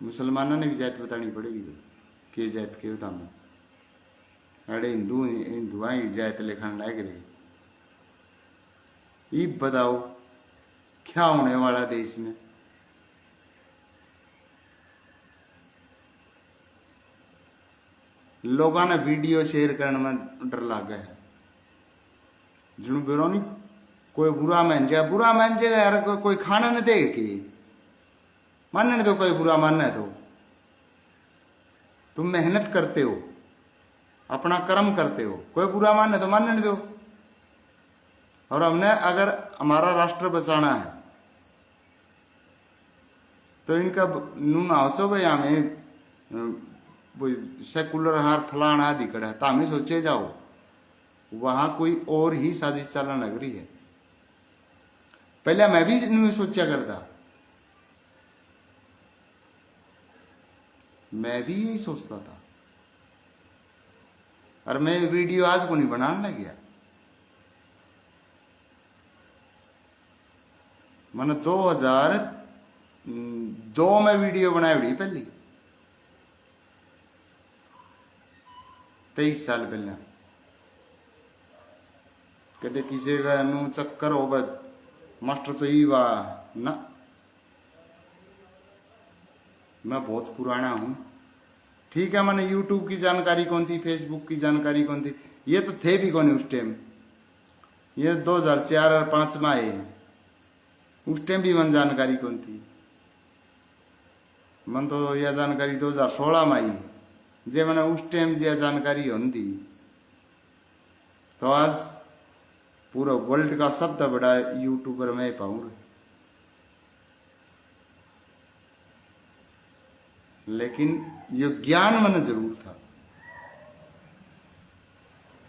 Speaker 1: मुसलमानों ने भी जात बतानी पड़ेगी के जात के होता में। अरे हिंदुआ ही जात लिखन लाग रहे। ये बताओ क्या होने वाला देश में। लोगों ने वीडियो शेयर करने में डर लगा है। जुनू बेरो नहीं कोई बुरा मान जाए, बुरा मान जाएगा यार, कोई खाना न देगा कि मानने दो, कोई बुरा मानना है तो तुम मेहनत करते हो, अपना कर्म करते हो, कोई बुरा मानना तो मानने दो। और हमने अगर हमारा राष्ट्र बचाना है तो इनका नू ना हो भाई हमें सेकुलर हार फलाना आदि कड़ा है, तो हमें सोचे जाओ वहां कोई और ही साजिश चलने लग रही है। पहले मैं भी नहीं सोचा करता, मैं भी यही सोचता था, और मैं वीडियो आज को नहीं बनाने लग गया। मैंने 2002 में वीडियो बनाई बड़ी पहली, 23 साल पहले। कहते किसी का नू चक्कर हो बस मास्टर तो ही वाह ना, मैं बहुत पुराना हूँ। ठीक है, मैंने यूट्यूब की जानकारी कौन थी, फेसबुक की जानकारी कौन थी, ये तो थे भी कौन उस टाइम। ये 2004 और 5 में आए हैं, उस टाइम भी मन जानकारी कौन थी। मन तो यह जानकारी 2016 में आई है, जे मैंने उस टाइम यह जानकारी होती तो आज पूरा वर्ल्ड का सबसे बड़ा यूट्यूबर मैं पाऊंगा, लेकिन ये ज्ञान मन जरूर था।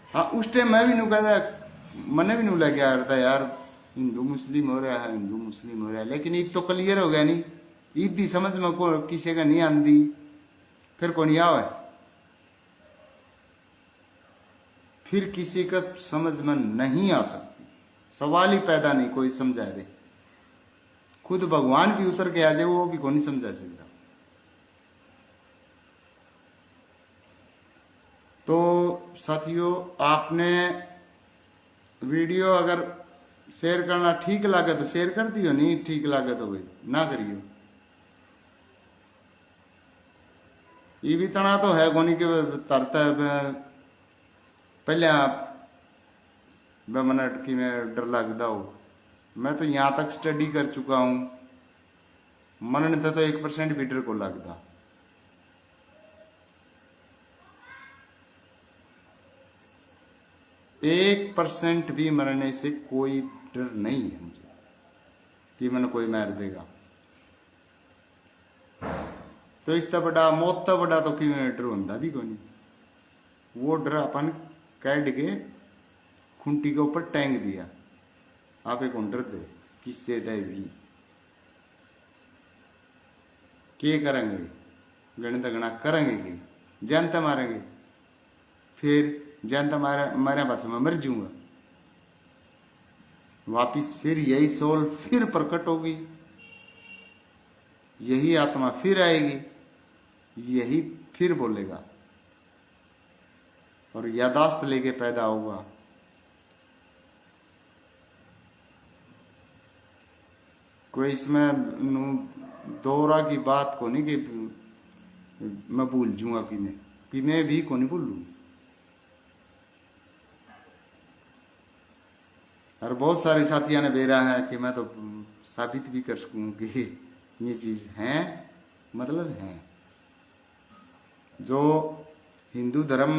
Speaker 1: हाँ उस टाइम मैं भी नहीं कहता, मैंने भी नहीं लग गया था यार हिंदू मुस्लिम हो रहा है, हिंदू मुस्लिम हो रहा है, लेकिन ईद तो क्लियर हो गया नहीं, ईद भी समझ में को किसी का नहीं आंदी, फिर कौन आवे, फिर किसी का समझ में नहीं आ सकती, सवाल ही पैदा नहीं कोई समझा दे, खुद भगवान भी उतर के आ जाए वो भी कौन नहीं समझा सकता। तो साथियों आपने वीडियो अगर शेयर करना ठीक लगे तो शेयर कर दियो, नहीं ठीक लगे तो भाई ना करियो। ये भी तना तो है कोनी के तरता पहले आप 2 मिनट की मैं डर लगता हो, मैं तो यहाँ तक स्टडी कर चुका हूँ, मन तो 1% भी डर को लगता। एक % भी मरने से कोई डर नहीं है मुझे कि मैंने कोई मार देगा। तो इससे बड़ा मौत तो बड़ा तो कि डर होता भी कोई नहीं, वो डर अपन कैड के खूंटी के ऊपर टैंक दिया, आप एक डर दे किससे दे भी के करेंगे, गणित गणा करेंगे कि जानता मारेंगे, फिर जानता मारे पास मैं मर जाऊंगा, वापिस फिर यही सोल फिर प्रकट होगी, यही आत्मा फिर आएगी, यही फिर बोलेगा और यादाश्त लेके पैदा होगा। कोई इसमें दोहरा की बात को नहीं कि मैं भूल जाऊंगा कि मैं भी को नहीं भूलू। और बहुत सारे साथियों ने बेरा है कि मैं तो साबित भी कर सकूं कि ये चीज है, मतलब है। जो हिंदू धर्म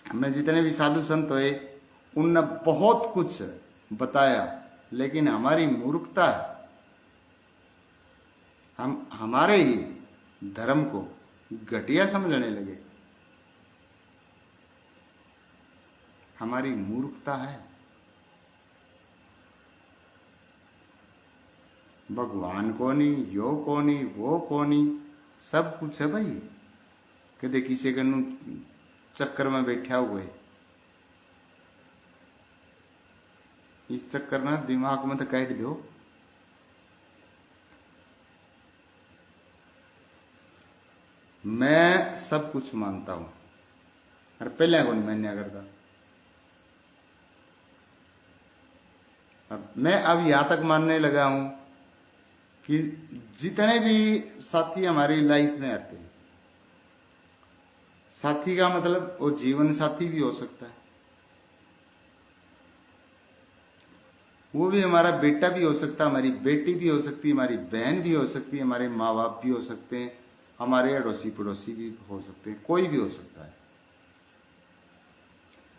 Speaker 1: में जितने भी साधु संत हुए उनने बहुत कुछ बताया, लेकिन हमारी मूर्खता है, हम हमारे ही धर्म को घटिया समझने लगे, हमारी मूर्खता है। भगवान को नहीं, यो को नहीं, वो को नहीं, सब कुछ है भाई, कदे किसी के चक्कर में बैठा हुए, इस चक्कर में दिमाग में तो काट दो। मैं सब कुछ मानता हूं और पहले कौन मान्या करता, मैं अब यहां तक मानने लगा हूं कि जितने भी साथी हमारी लाइफ में आते हैं, साथी का मतलब वो जीवन साथी भी हो सकता है, वो भी हमारा बेटा भी हो सकता है, हमारी बेटी भी हो सकती है, हमारी बहन भी हो सकती है, हमारे माँ बाप भी हो सकते हैं, हमारे अड़ोसी पड़ोसी भी हो सकते हैं, कोई भी हो सकता है।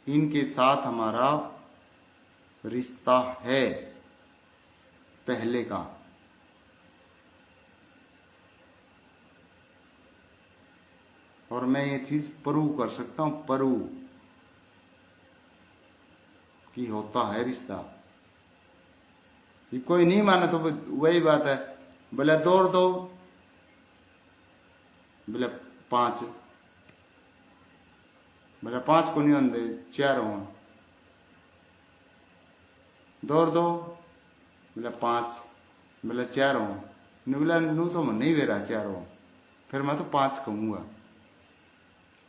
Speaker 1: इनके साथ हमारा रिश्ता है पहले का, और मैं ये चीज प्रूव कर सकता हूं, प्रूव कि होता है रिश्ता। ये कोई नहीं माने तो वही बात है, बोले दौड़ दो, बोले 5, बोले 5 को नहीं होंगे 4 हो, दौड़ दो, बोले 5, बोले 4 हो, बोला नू तो मैं नहीं वेरा 4 हो, फिर मैं तो 5 कहूँगा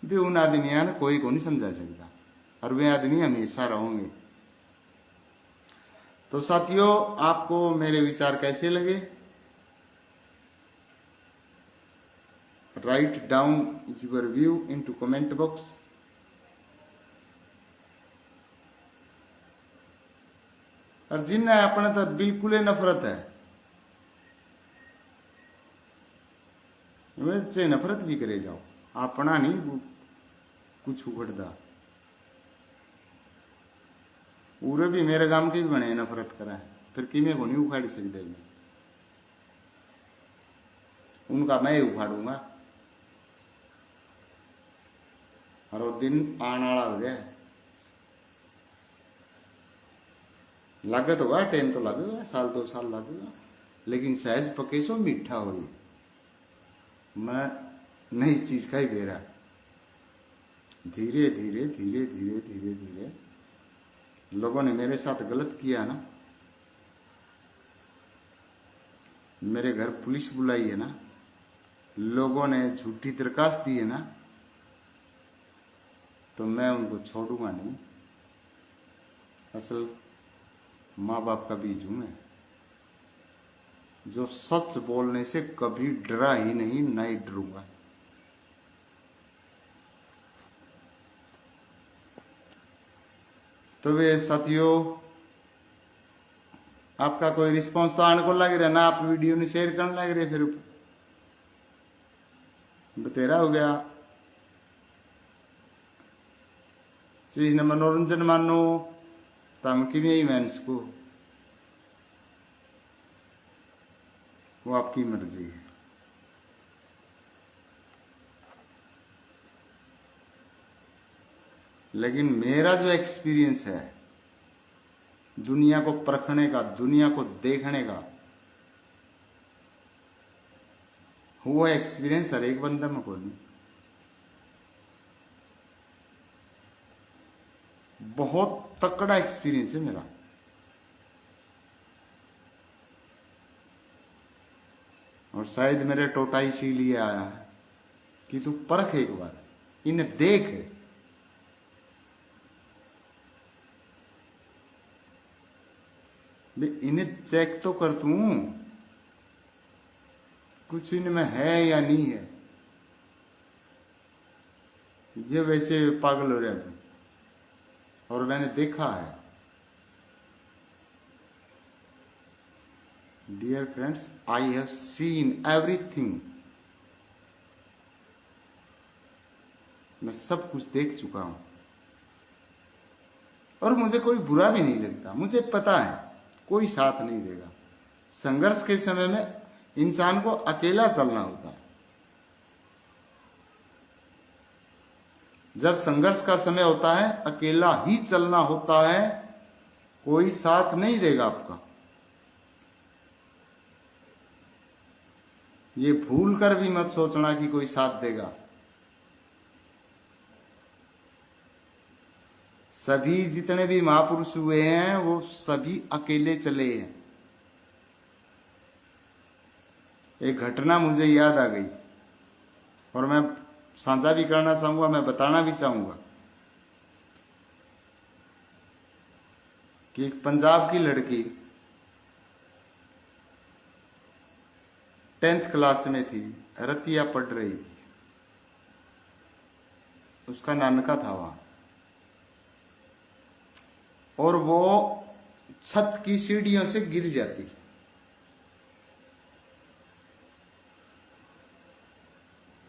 Speaker 1: भी। उन आदमियों ने कोई को नहीं समझा सकता, और वे आदमी हमेशा रहेंगे। तो साथियों आपको मेरे विचार कैसे लगे, write down your view into comment box. और जिन्हें अपने तो बिल्कुल नफरत है, वैसे नफरत भी करे जाओ, अपना नहीं कुछ उखड़ता। पूरे भी मेरे गांव के भी बने नफरत करा है, फिर किमे को नहीं उखाड़ सकते, उनका मैं ही उखाड़ूंगा। और वो दिन आने वाला हो गया, लागत होगा, टाइम तो लगेगा, साल 2 साल लगेगा, लेकिन सहज पके सो मीठा हो। मैं नहीं इस चीज का ही बेरा, धीरे धीरे धीरे धीरे धीरे धीरे लोगों ने मेरे साथ गलत किया ना, मेरे घर पुलिस बुलाई है ना, लोगों ने झूठी दरखास्त दी है ना, तो मैं उनको छोड़ूंगा नहीं। असल माँ बाप का बीज हूं मैं, जो सच बोलने से कभी डरा ही नहीं, ना ही डरूंगा। तो वे साथियों, आपका कोई रिस्पांस तो आने को लग रहा है ना, आप वीडियो नहीं शेयर करने लग रहे, फिर बतेरा हो गया। चीज ने मनोरंजन मानो धमकी में ही मैं इसको, वो आपकी मर्जी है। लेकिन मेरा जो एक्सपीरियंस है दुनिया को परखने का, दुनिया को देखने का, वो एक्सपीरियंस हर एक बंदा में को नहीं। बहुत तकड़ा एक्सपीरियंस है मेरा। और शायद मेरे टोटा इसीलिए आया है कि तू परख एक बार, इन्हें देख, इन्हें चेक तो कर तू, कुछ इनमें है या नहीं है। ये वैसे पागल हो रहा है, और मैंने देखा है। Dear friends, I have seen everything, मैं सब कुछ देख चुका हूं, और मुझे कोई बुरा भी नहीं लगता। मुझे पता है कोई साथ नहीं देगा। संघर्ष के समय में इंसान को अकेला चलना होता है। जब संघर्ष का समय होता है अकेला ही चलना होता है, कोई साथ नहीं देगा आपका। ये भूल कर भी मत सोचना कि कोई साथ देगा। सभी जितने भी महापुरुष हुए हैं वो सभी अकेले चले हैं। एक घटना मुझे याद आ गई और मैं साझा भी करना चाहूंगा, मैं बताना भी चाहूंगा कि एक पंजाब की लड़की 10th क्लास में थी, रतिया पढ़ रही थी, उसका नानका था वहां, और वो छत की सीढ़ियों से गिर जाती।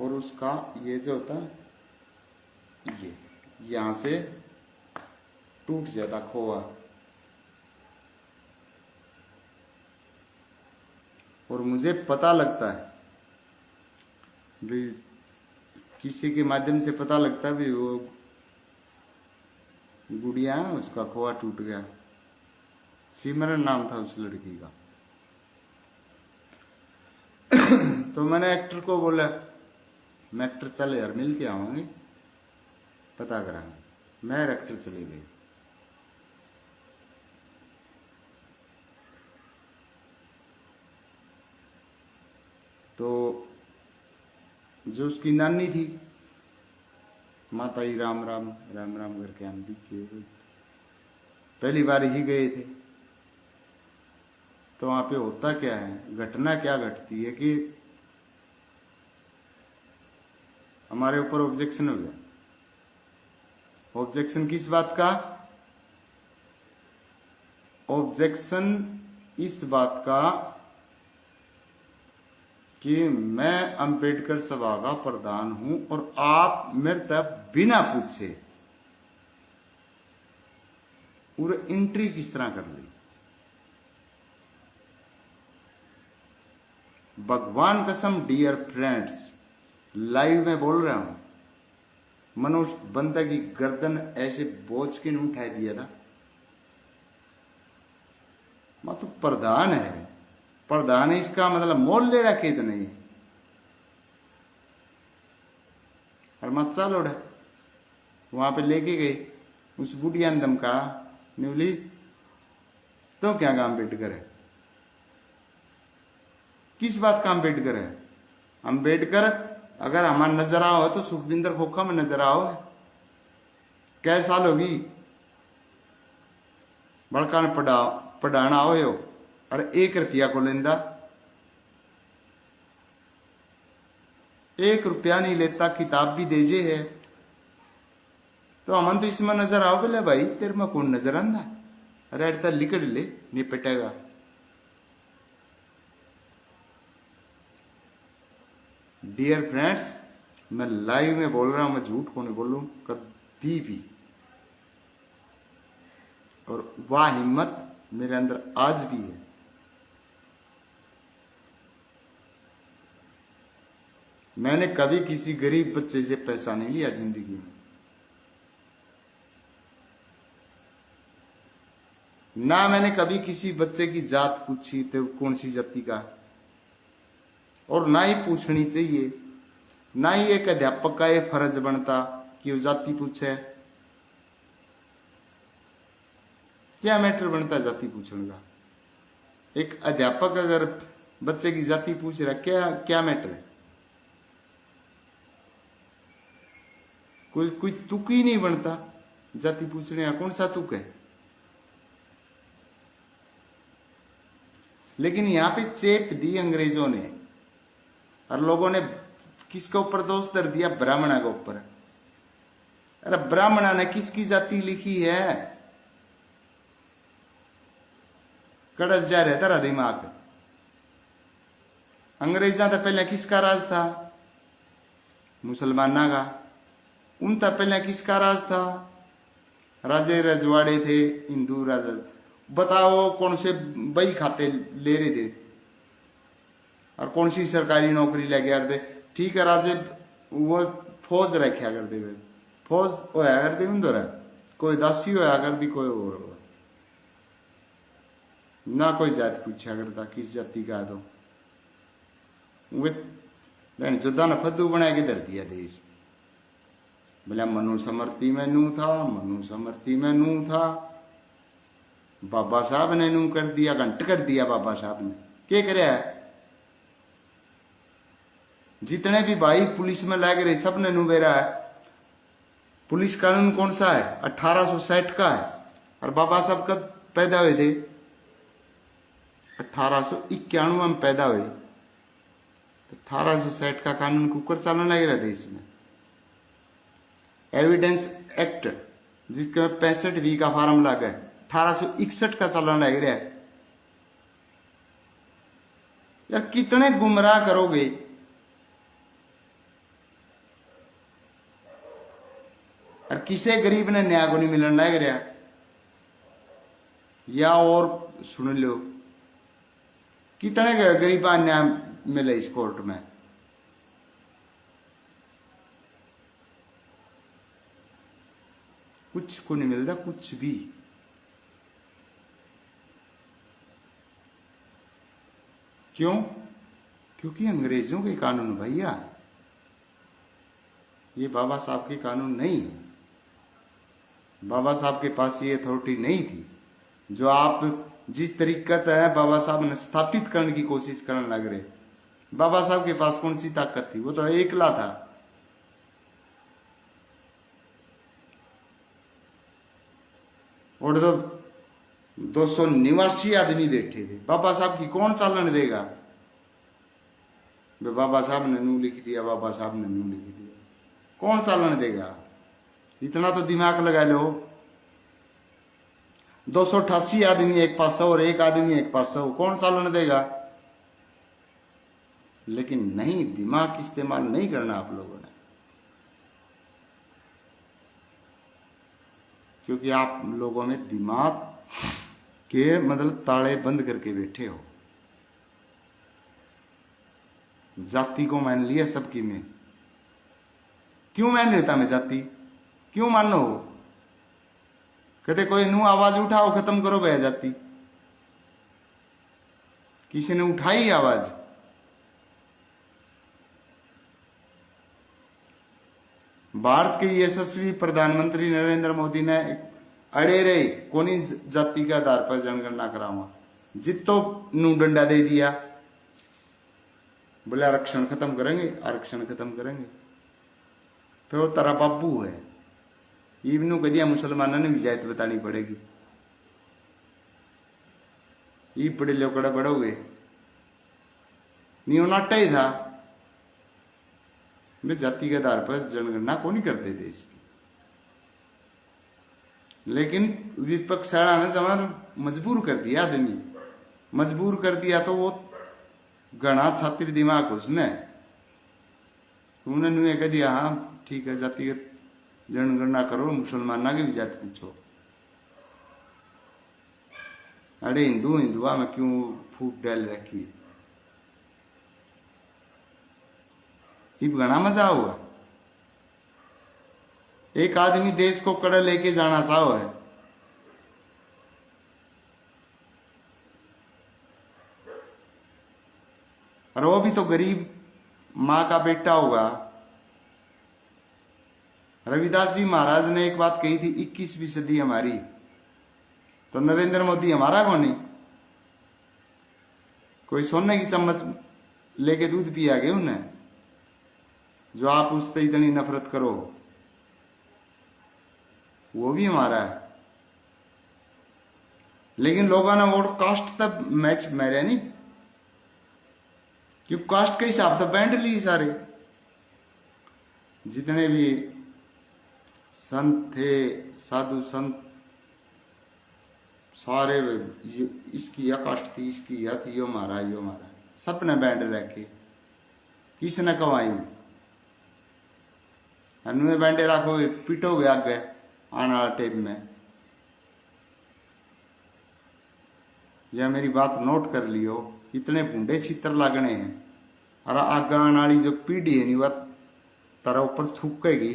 Speaker 1: और उसका ये जो होता है ये यहां से टूट जाता खोआ, और मुझे पता लगता है भी किसी के माध्यम से पता लगता है भी वो गुड़िया उसका खोआ टूट गया। सिमरन नाम था उस लड़की का। तो मैंने एक्टर को बोला, मैं एक्टर चले यार मिल के आवांगे, पता करांगे। मैं एक्टर चले गए। तो जो उसकी नानी थी, माता ही राम राम राम राम करके हम दिखे, पहली बार ही गए थे। तो वहां पे होता क्या है, घटना क्या घटती है कि हमारे ऊपर ऑब्जेक्शन हो गया। ऑब्जेक्शन किस बात का? ऑब्जेक्शन इस बात का कि मैं अंबेडकर सभा का प्रधान हूं और आप मेरे तक बिना पूछे और एंट्री किस तरह कर ली। भगवान कसम डियर फ्रेंड्स, लाइव में बोल रहा हूं, मनुष्य बंदा की गर्दन ऐसे बोझ के नहीं उठा दिया था। मतलब प्रधान है, प्रधान है, इसका मतलब मोल ले रखे तो नहीं है। और मत चाल उड़ा वहां पे लेके गए उस बुढ़िया दम का न्यूली, तो क्या काम अम्बेडकर है, किस बात का अम्बेडकर है। अम्बेडकर अगर हमारा नजर आओ तो सुखविंदर खोखा में नजर आओ। कै साल होगी बड़का ने पढ़ाना आओ यो, और 1 रुपया को लेंदा, 1 रुपया नहीं लेता, किताब भी देजे है। तो हमन तो इसमें नजर आओ बोले भाई तेरे में कौन नजर आना, अरे अड़ता लिकड़ ले निपटेगा। डियर फ्रेंड्स, मैं लाइव में बोल रहा हूं, मैं झूठ को नहीं बोलूं कभी भी। और वह हिम्मत मेरे अंदर आज भी है। मैंने कभी किसी गरीब बच्चे से पैसा नहीं लिया जिंदगी में, ना मैंने कभी किसी बच्चे की जात पूछी तो कौन सी जाति का, और ना ही पूछनी चाहिए। ना ही एक अध्यापक का ये फर्ज बनता कि वो जाति पूछे। क्या मैटर बनता है जाति पूछने का। एक अध्यापक अगर बच्चे की जाति पूछ रहा, क्या क्या मैटर है। कोई तुक ही नहीं बनता जाति पूछने का, कौन सा तुक है। लेकिन यहां पे चेप दी अंग्रेजों ने, और लोगों ने किसके ऊपर दोष दर दिया, ब्राह्मणा के ऊपर। अरे ब्राह्मणा ने किसकी जाति लिखी है, कड़स जा रहा तेरा दिमाग। अंग्रेजा तो पहले किसका राज था, मुसलमाना का। उनका पहले किसका राज था, राजे रजवाड़े थे, हिंदू राजा। बताओ कौन से बही खाते ले रहे थे और कौन सी सरकारी नौकरी ले गया करते। ठीक है, राजे वो फौज रखा करते हुए, फौज होया करती उधर, कोई दासी होया करती, कोई और ना, कोई जाति पूछा करता किस जाति का। तो वे जुदा ने फद्दू बना के धर दिया देश। बोला मनुस्मृति में नू था, मनुस्मृति में नू था, बाबा साहब ने नू कर दिया, घंट कर दिया बाबा साहब ने। क्या करे है, जितने भी भाई पुलिस में लग रहे सब ने नू बेरा है। पुलिस कानून कौन सा है, 1860 का है। और बाबा साहब कब पैदा हुए थे, 1891 में पैदा हुए। तो 1860 का कानून कुकर चालन लग रहा था इसमें। एविडेंस एक्ट जिसके 65 का फार्म लगा है, 1861 का चालन लग रहा है। यार कितने गुमराह करोगे। और किसे गरीब ने न्याय को नहीं मिलन लग रहा। या और सुन लो कितने गरीब न्याय मिले इस कोर्ट में। कुछ को नहीं मिलता, कुछ भी। क्यों? क्योंकि अंग्रेजों के कानून भैया, ये बाबा साहब के कानून नहीं है। बाबा साहब के पास ये अथॉरिटी नहीं थी जो आप जिस तरीके है बाबा साहब ने स्थापित करने की कोशिश करने लग रहे। बाबा साहब के पास कौन सी ताकत थी, वो तो एकला था। और तो 289 आदमी बैठे थे, बाबा साहब की कौन चालन देगा। बाबा साहब ने नू लिख दिया, बाबा साहब ने नू लिख दिया, कौन चालन देगा। इतना तो दिमाग लगा लो। 288 आदमी एक पास और एक आदमी एक पास, कौन चालन देगा। लेकिन नहीं, दिमाग इस्तेमाल नहीं करना आप लोगों ने। क्योंकि आप लोगों में दिमाग के मतलब ताले बंद करके बैठे हो। जाति को मान लिया सबकी में। क्यों मान लेता मैं जाति? क्यों मान लो? कहते कोई नू आवाज उठाओ, खत्म करो गया जाति। किसी ने उठाई आवाज? भारत के यशस्वी प्रधानमंत्री नरेंद्र मोदी ने अड़े रहे कोनी जाति के आधार पर जनगणना करावा, जितो नू डंडा दे दिया, बोले आरक्षण खत्म करेंगे, आरक्षण खत्म करेंगे। फिर वो तारा बाबू है, इबनू कह दिया मुसलमानों ने विजायत बतानी पड़ेगी। ये बड़े लोकड़ा बड़ोगे नहीं नाटा ही था। वे जाति के आधार पर जनगणना को नहीं करते देश की, लेकिन विपक्ष ने जमा मजबूर कर दिया, आदमी मजबूर कर दिया तो वो गणा छात्र दिमाग उसमें उन्होंने कह दिया हाँ ठीक है जातिगत जनगणना करो, मुसलमाना की भी जात पूछो। अरे हिंदू हिंदुआ में क्यों फूट डाल रखी है? घना मजा हुआ। एक आदमी देश को कड़े लेके जाना चाहो है, और वो भी तो गरीब मां का बेटा होगा। रविदास जी महाराज ने एक बात कही थी, 21वीं सदी हमारी, तो नरेंद्र मोदी हमारा कौन है? कोई सोने की चम्मच लेके दूध पिया गए उन्हें, जो आप उससे इतनी नफरत करो, वो भी हमारा है। लेकिन लोगों ने वोट कास्ट तक मैच मेरे नहीं, क्यों कास्ट के हिसाब से बैंड ली सारे। जितने भी संत थे, साधु संत, सारे इसकी यह कास्ट थी, इसकी यह थी, यो मारा यो मारा, सबने बैंड रखे। किसने कमाई? अनुए बैंडे रखो, पिटोगे आगे आने वाला टाइम में। यह मेरी बात नोट कर लियो, इतने भूडे चित्र लागने हैं, और आगे आने वाली जो पीढ़ी है नहीं वह तारा ऊपर थूकेगी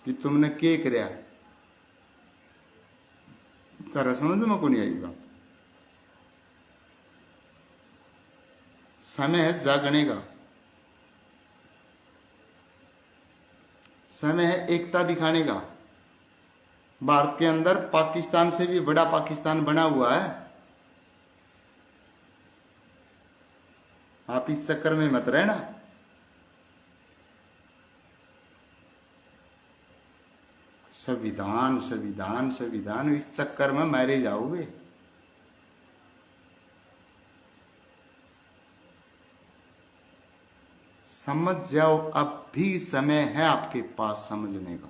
Speaker 1: कि तुमने क्या कराया। तारा समझ में को नहीं आई बात। समय है जागने का, समय है एकता दिखाने का। भारत के अंदर पाकिस्तान से भी बड़ा पाकिस्तान बना हुआ है। आप इस चक्कर में मत रहना। संविधान संविधान संविधान, इस चक्कर में मारे जाओगे। समझ जाओ, अब भी समय है आपके पास समझने का।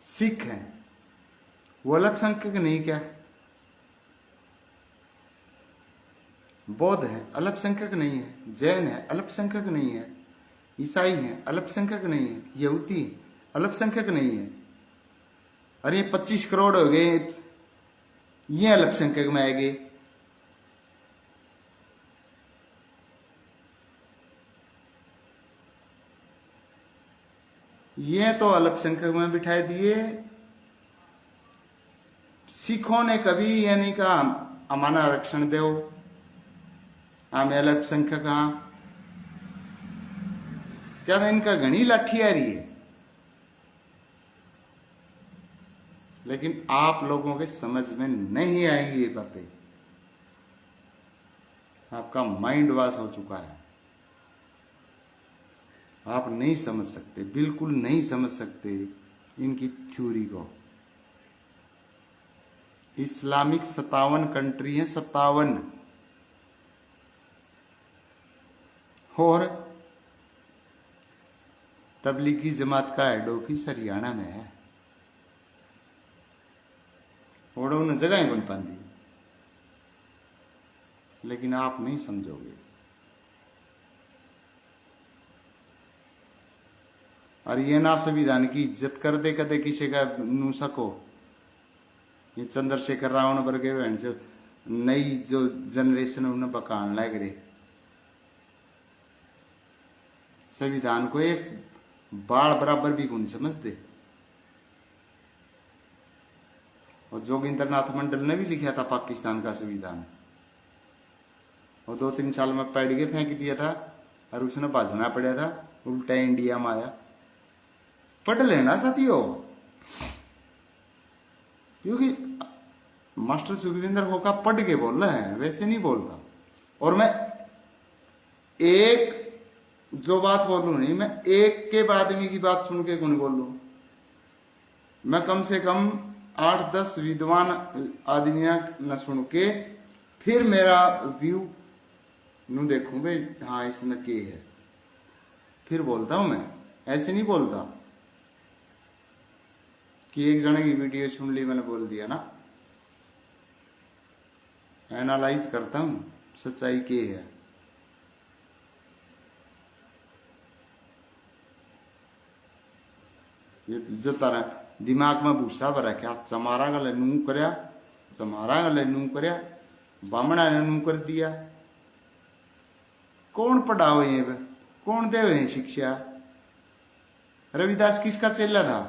Speaker 1: सिख है वो अल्पसंख्यक नहीं क्या? बौद्ध है अल्पसंख्यक नहीं है, जैन है अल्पसंख्यक नहीं है, ईसाई है अल्पसंख्यक नहीं है, यहूदी अल्पसंख्यक नहीं है। अरे 25 करोड़ हो गए, ये अल्पसंख्यक में आएंगे। ये तो अल्पसंख्यक में बिठाए दिए। सिखों ने कभी ये नहीं कहा हमारा आरक्षण दो, हमें अल्पसंख्यक। हाँ क्या था, इनका घनी लाठी आ रही है। लेकिन आप लोगों के समझ में नहीं आएगी ये बातें। आपका माइंड वॉश हो चुका है, आप नहीं समझ सकते, बिल्कुल नहीं समझ सकते इनकी थ्योरी को। इस्लामिक 57 कंट्री है, 57, और तबलीगी जमात का हेड ऑफिस हरियाणा में है, और उन्हें जगह बन पाती। लेकिन आप नहीं समझोगे। और ये ना संविधान की इज्जत कर दे कदे किसी का नू सको। ये चंद्रशेखर रावण वर्गे बहन से नई जो जनरेशन उन्हें बकान लग रहे। संविधान को एक बाल बराबर भी कौन समझते। और जोगिंद्रनाथ मंडल ने भी लिखा था पाकिस्तान का संविधान, और 2-3 साल में पढ़ के फेंक दिया था और उसने भाजना पड़ा था, उल्टा इंडिया में आया। पढ़ लेना साथियों, क्योंकि मास्टर सुखविंदर होका पढ़ के बोल रहा है, वैसे नहीं बोलता। और मैं एक जो बात बोलूं नहीं, मैं एक के आदमी की बात सुन के कौन बोलूं। मैं कम से कम 8-10 विद्वान आदमियों न सुन के फिर मेरा व्यू नू देखूं भाई हाँ इसमें के है, फिर बोलता हूं। मैं ऐसे नहीं बोलता कि एक जने की वीडियो सुन ली मैंने बोल दिया ना। एनालाइज करता हूं सच्चाई के है। ये जो तारा दिमाग में भूसा भरा क्या चमारा गले नू करया, चमारा गले नू करया, बामणा ने नू कर दिया। कौन पढ़ाओ ये, कौन दे हुए शिक्षा। रविदास किसका चेला था,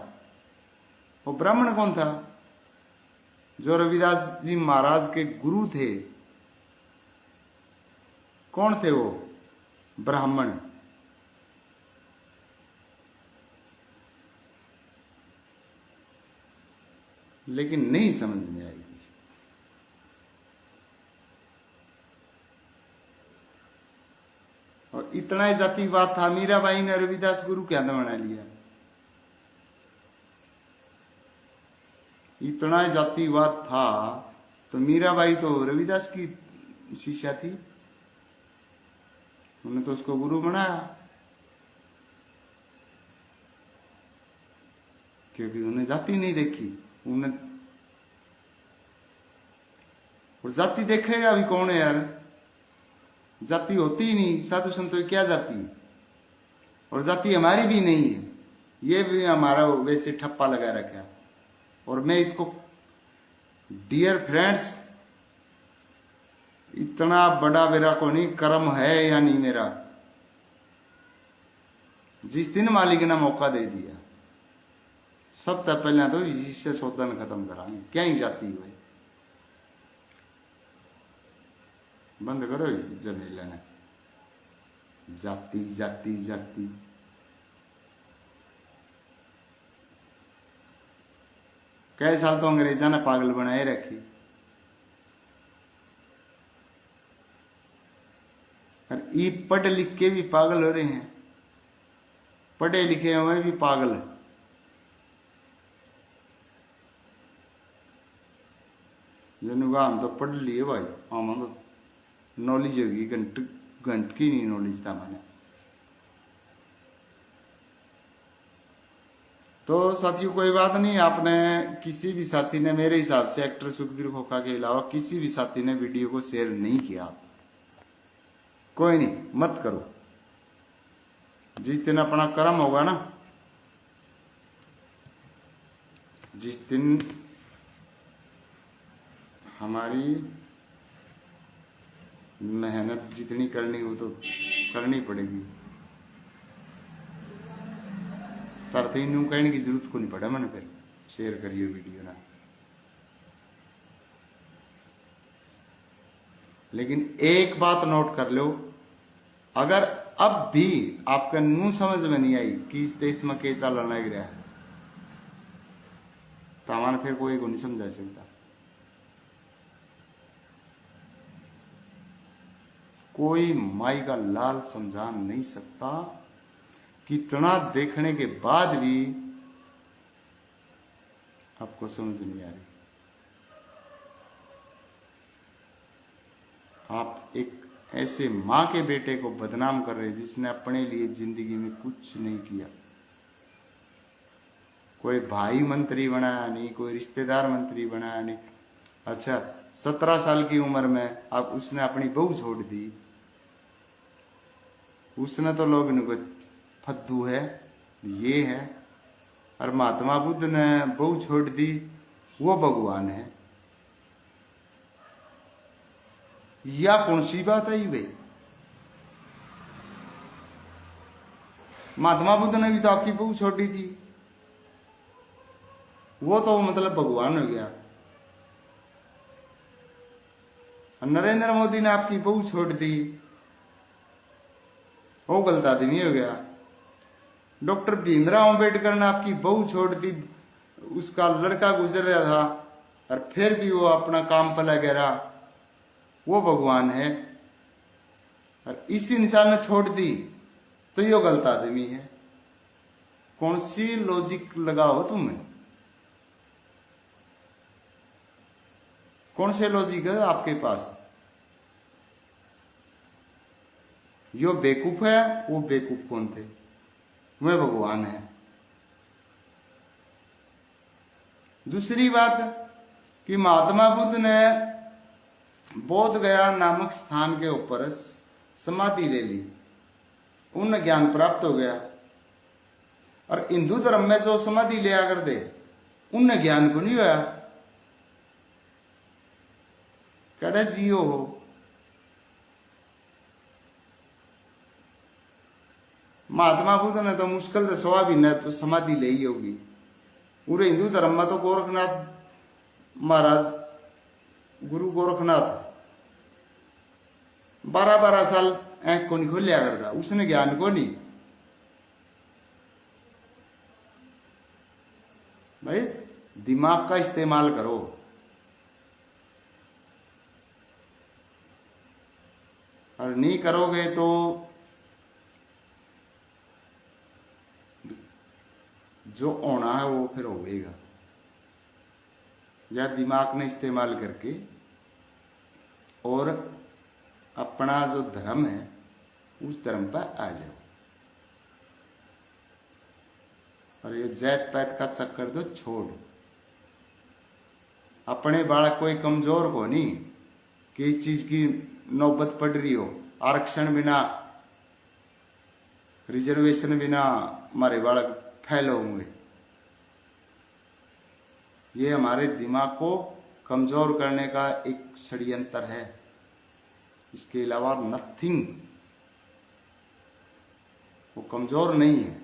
Speaker 1: वो ब्राह्मण कौन था। जो रविदास जी महाराज के गुरु थे कौन थे, वो ब्राह्मण। लेकिन नहीं समझ में आएगी। और इतना ही जातिवाद था, मीराबाई ने रविदास गुरु क्या बना लिया। इतना जातिवाद था तो मीराबाई तो रविदास की शिष्या थी, उन्होंने तो उसको गुरु बनाया, क्योंकि उन्हें जाति नहीं देखी। उन्हें और जाति देखेगा अभी कौन है यार, जाति होती ही नहीं। साधु संतों की क्या जाति है, और जाति हमारी भी नहीं है, ये भी हमारा वैसे ठप्पा लगा रखा। और मैं इसको डियर फ्रेंड्स, इतना बड़ा मेरा को नहीं कर्म है या नहीं मेरा, जिस दिन मालिक ने मौका दे दिया सबसे पहले तो इससे शोधन खत्म कराएंगे। क्या ही जाती हुई, बंद करो इस जमेला ने, जाति जाति जाति। कई साल तो अंग्रेजा ने पागल बनाए रखी, और ये पढ़ लिख के भी पागल हो रहे हैं, पढ़े लिखे हुए भी पागल है। हम तो पढ़ लिए भाई, हम तो नॉलेज होगी, घंट की नहीं नॉलेज था मैंने। तो साथियों कोई बात नहीं, आपने किसी भी साथी ने, मेरे हिसाब से एक्टर सुखबीर खोखा के अलावा किसी भी साथी ने वीडियो को शेयर नहीं किया। कोई नहीं, मत करो। जिस दिन अपना कर्म होगा ना, जिस दिन हमारी मेहनत जितनी करनी हो तो करनी पड़ेगी, करते ही न्यू कहने की जरूरत को नहीं पड़ा। मैंने फिर शेयर करिए वीडियो ना, लेकिन एक बात नोट कर लो, अगर अब भी आपका नू समझ में नहीं आई कि इस देश में क्या चल रहा है, तो हमारा फिर कोई को नहीं समझा सकता। कोई माई का लाल समझा नहीं सकता। कितना देखने के बाद भी आपको समझ नहीं आ रही। आप एक ऐसे मां के बेटे को बदनाम कर रहे हैं जिसने अपने लिए जिंदगी में कुछ नहीं किया। कोई भाई मंत्री बनाया नहीं, कोई रिश्तेदार मंत्री बनाया नहीं। अच्छा 17 साल की उम्र में अब उसने अपनी बहू छोड़ दी। उसने तो लोग इनको फद्दू है, ये है। और महात्मा बुद्ध ने बहू छोड़ दी, वो भगवान है। या कौन सी बात आई भाई? महात्मा बुद्ध ने भी तो आपकी बहू छोड़ी थी, वो तो मतलब भगवान हो गया। नरेंद्र मोदी ने आपकी बहू छोड़ दी, वो गलत आदमी हो गया। डॉक्टर भीमराव अंबेडकर ने आपकी बहू छोड़ दी, उसका लड़का गुजर रहा था और फिर भी वो अपना काम पर लगे रहा, वो भगवान है। और इस इंसान ने छोड़ दी तो ये गलत आदमी है। कौन सी लॉजिक लगाओ तुम्हें? कौन से लॉजिक है आपके पास? यो बेवकूफ है, वो बेवकूफ कौन थे? वह भगवान है। दूसरी बात कि महात्मा बुद्ध ने बोध गया नामक स्थान के ऊपर समाधि ले ली, उन्हें ज्ञान प्राप्त हो गया। और हिंदू धर्म में जो समाधि लिया कर दे, उन्हें ज्ञान को नहीं होया। कड़े जियो हो। महात्मा बुद्ध ने तो मुश्किल से 100 भी न तो समाधि ले ही होगी। पूरे हिंदू धर्म में तो गोरखनाथ महाराज, गुरु गोरखनाथ 12-12 साल आंख को नहीं खोलिया करता, उसने ज्ञान को नहीं। भाई दिमाग का इस्तेमाल करो। और नहीं करोगे तो जो होना है वो फिर होगा। या दिमाग ने इस्तेमाल करके और अपना जो धर्म है उस धर्म पर आ जाओ। और ये जात पात का चक्कर तो छोड़। अपने बालक कोई कमजोर को नहीं कि इस चीज की नौबत पड़ रही हो। आरक्षण बिना, रिजर्वेशन बिना हमारे बालक फेल होंगे। ये हमारे दिमाग को कमजोर करने का एक षड्यंत्र है, इसके अलावा नथिंग। वो कमजोर नहीं है,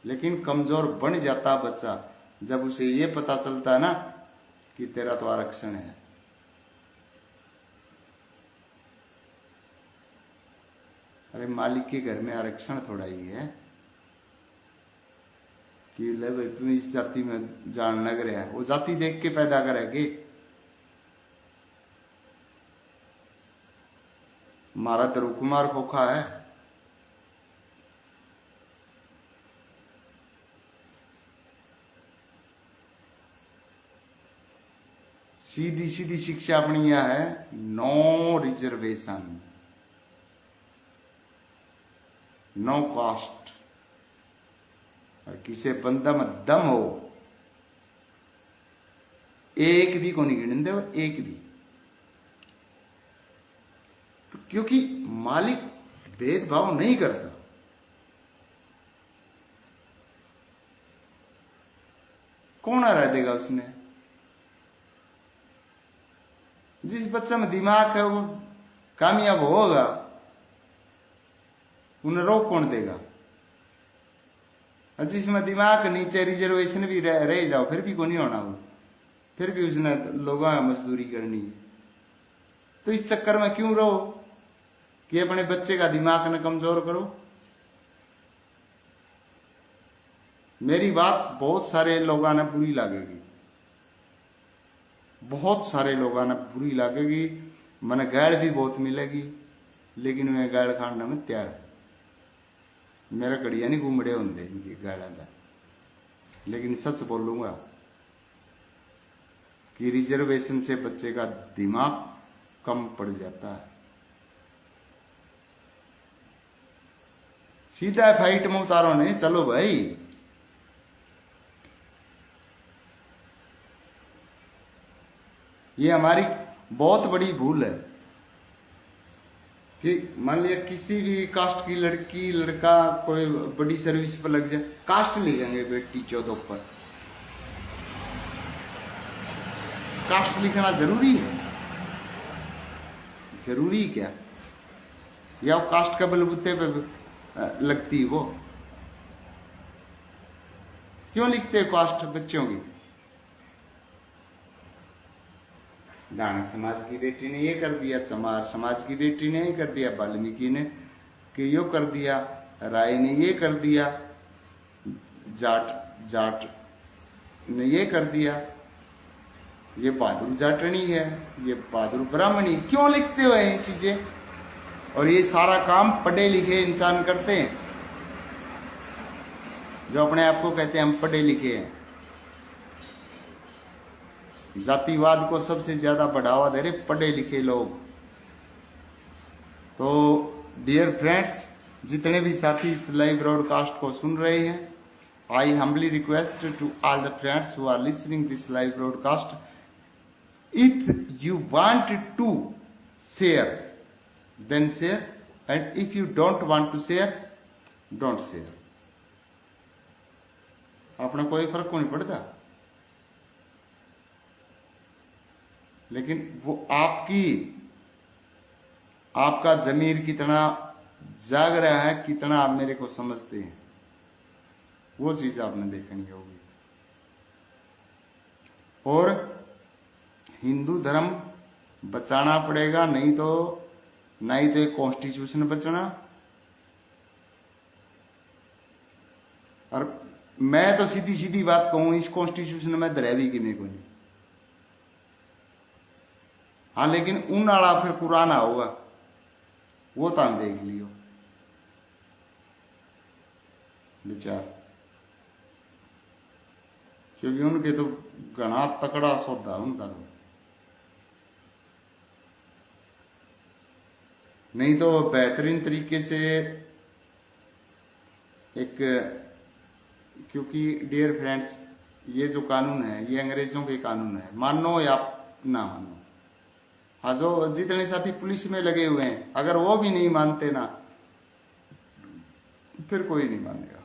Speaker 1: लेकिन कमजोर बन जाता बच्चा जब उसे ये पता चलता है ना कि तेरा तो आरक्षण है। अरे मालिक के घर में आरक्षण थोड़ा ही है कि ले भाई तू इस जाति में जान लग रहा है। वो जाति देख के पैदा करेगी। हमारा ध्रुव कुमार खोखा है, सीधी सीधी शिक्षा अपनी यह है, नो रिजर्वेशन, नो कास्ट। और किसे बंदा में दम हो, एक भी को नहीं गिन दे, एक भी। तो क्योंकि मालिक भेदभाव नहीं करता। कौन रह देगा उसने? जिस बच्चे में दिमाग है वो कामयाब होगा, उन्हें रोक कौन देगा? और जिसमें दिमाग नीचे रिजर्वेशन भी रह जाओ फिर भी को नहीं होना, वो फिर भी उसने लोगों में मजदूरी करनी है। तो इस चक्कर में क्यों रहो कि अपने बच्चे का दिमाग न कमजोर करो। मेरी बात बहुत सारे लोगों ने बुरी लगेगी, बहुत सारे लोगों ने बुरी लगेगी, मन गाल भी बहुत मिलेगी, लेकिन मैं गाल खाने में तैयार है। मेरा कड़िया नहीं घूमड़े होंगे इनकी गालों का, लेकिन सच बोलूंगा कि रिजर्वेशन से बच्चे का दिमाग कम पड़ जाता है। सीधा फाइट में उतारो नहीं, चलो भाई। ये हमारी बहुत बड़ी भूल है कि मान लिया किसी भी कास्ट की लड़की लड़का कोई बड़ी सर्विस पर लग जाए, कास्ट लिखेंगे बेटी 14 पर। कास्ट लिखना जरूरी है? जरूरी क्या? या वो कास्ट का बलबूते पे लगती वो? क्यों लिखते हो कास्ट बच्चों की? गाना समाज की बेटी ने ये कर दिया, चमार समाज की बेटी ने ये कर दिया, वाल्मीकि ने कि यो कर दिया, राय ने ये कर दिया, जाट ने ये कर दिया, ये बहादुर जाटनी है, ये बहादुर ब्राह्मणी। क्यों लिखते हो ये चीजें? और ये सारा काम पढ़े लिखे इंसान करते हैं, जो अपने आप को कहते हैं हम पढ़े लिखे हैं। जातिवाद को सबसे ज्यादा बढ़ावा दे रहे पढ़े लिखे लोग। तो डियर फ्रेंड्स, जितने भी साथी इस लाइव ब्रॉडकास्ट को सुन रहे हैं, I humbly request to all the friends who are listening this live broadcast, if you want to share then share, and if you don't want to share don't share। अपना कोई फर्क को नहीं पड़ता, लेकिन वो आपका जमीर कितना जाग रहा है, कितना आप मेरे को समझते हैं, वो चीज आपने देखनी होगी। और हिंदू धर्म बचाना पड़ेगा, नहीं तो एक कॉन्स्टिट्यूशन बचना। और मैं तो सीधी सीधी बात कहूं, इस कॉन्स्टिट्यूशन में दरेवी की मेरे को नहीं। हाँ, लेकिन उन आला फिर पुराना होगा, वो तो हम देख लियो विचार, क्योंकि उनके तो घना तकड़ा सौदा उनका तो। नहीं तो बेहतरीन तरीके से एक, क्योंकि डियर फ्रेंड्स, ये जो कानून है ये अंग्रेजों के कानून है, मानो या ना मानो। हाँ, जो जितने साथी पुलिस में लगे हुए हैं, अगर वो भी नहीं मानते ना, फिर कोई नहीं मानेगा।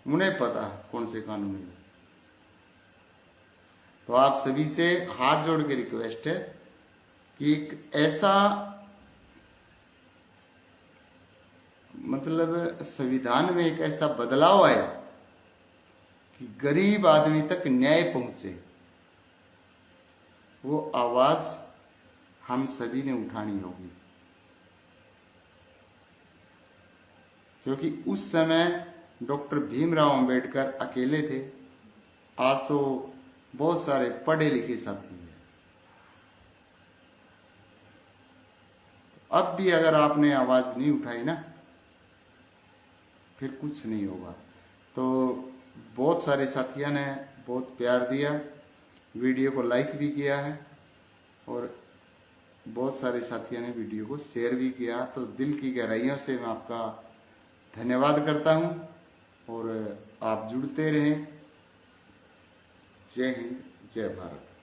Speaker 1: उन्हें पता कौन से कानून है। तो आप सभी से हाथ जोड़ के रिक्वेस्ट है कि एक ऐसा, मतलब संविधान में एक ऐसा बदलाव आए कि गरीब आदमी तक न्याय पहुंचे। वो आवाज हम सभी ने उठानी होगी, क्योंकि उस समय डॉक्टर भीमराव अंबेडकर अकेले थे, आज तो बहुत सारे पढ़े लिखे साथी हैं। अब भी अगर आपने आवाज नहीं उठाई ना, फिर कुछ नहीं होगा। तो बहुत सारे साथियों ने बहुत प्यार दिया, वीडियो को लाइक भी किया है, और बहुत सारे साथियों ने वीडियो को शेयर भी किया। तो दिल की गहराइयों से मैं आपका धन्यवाद करता हूं, और आप जुड़ते रहें। जय हिंद, जय भारत।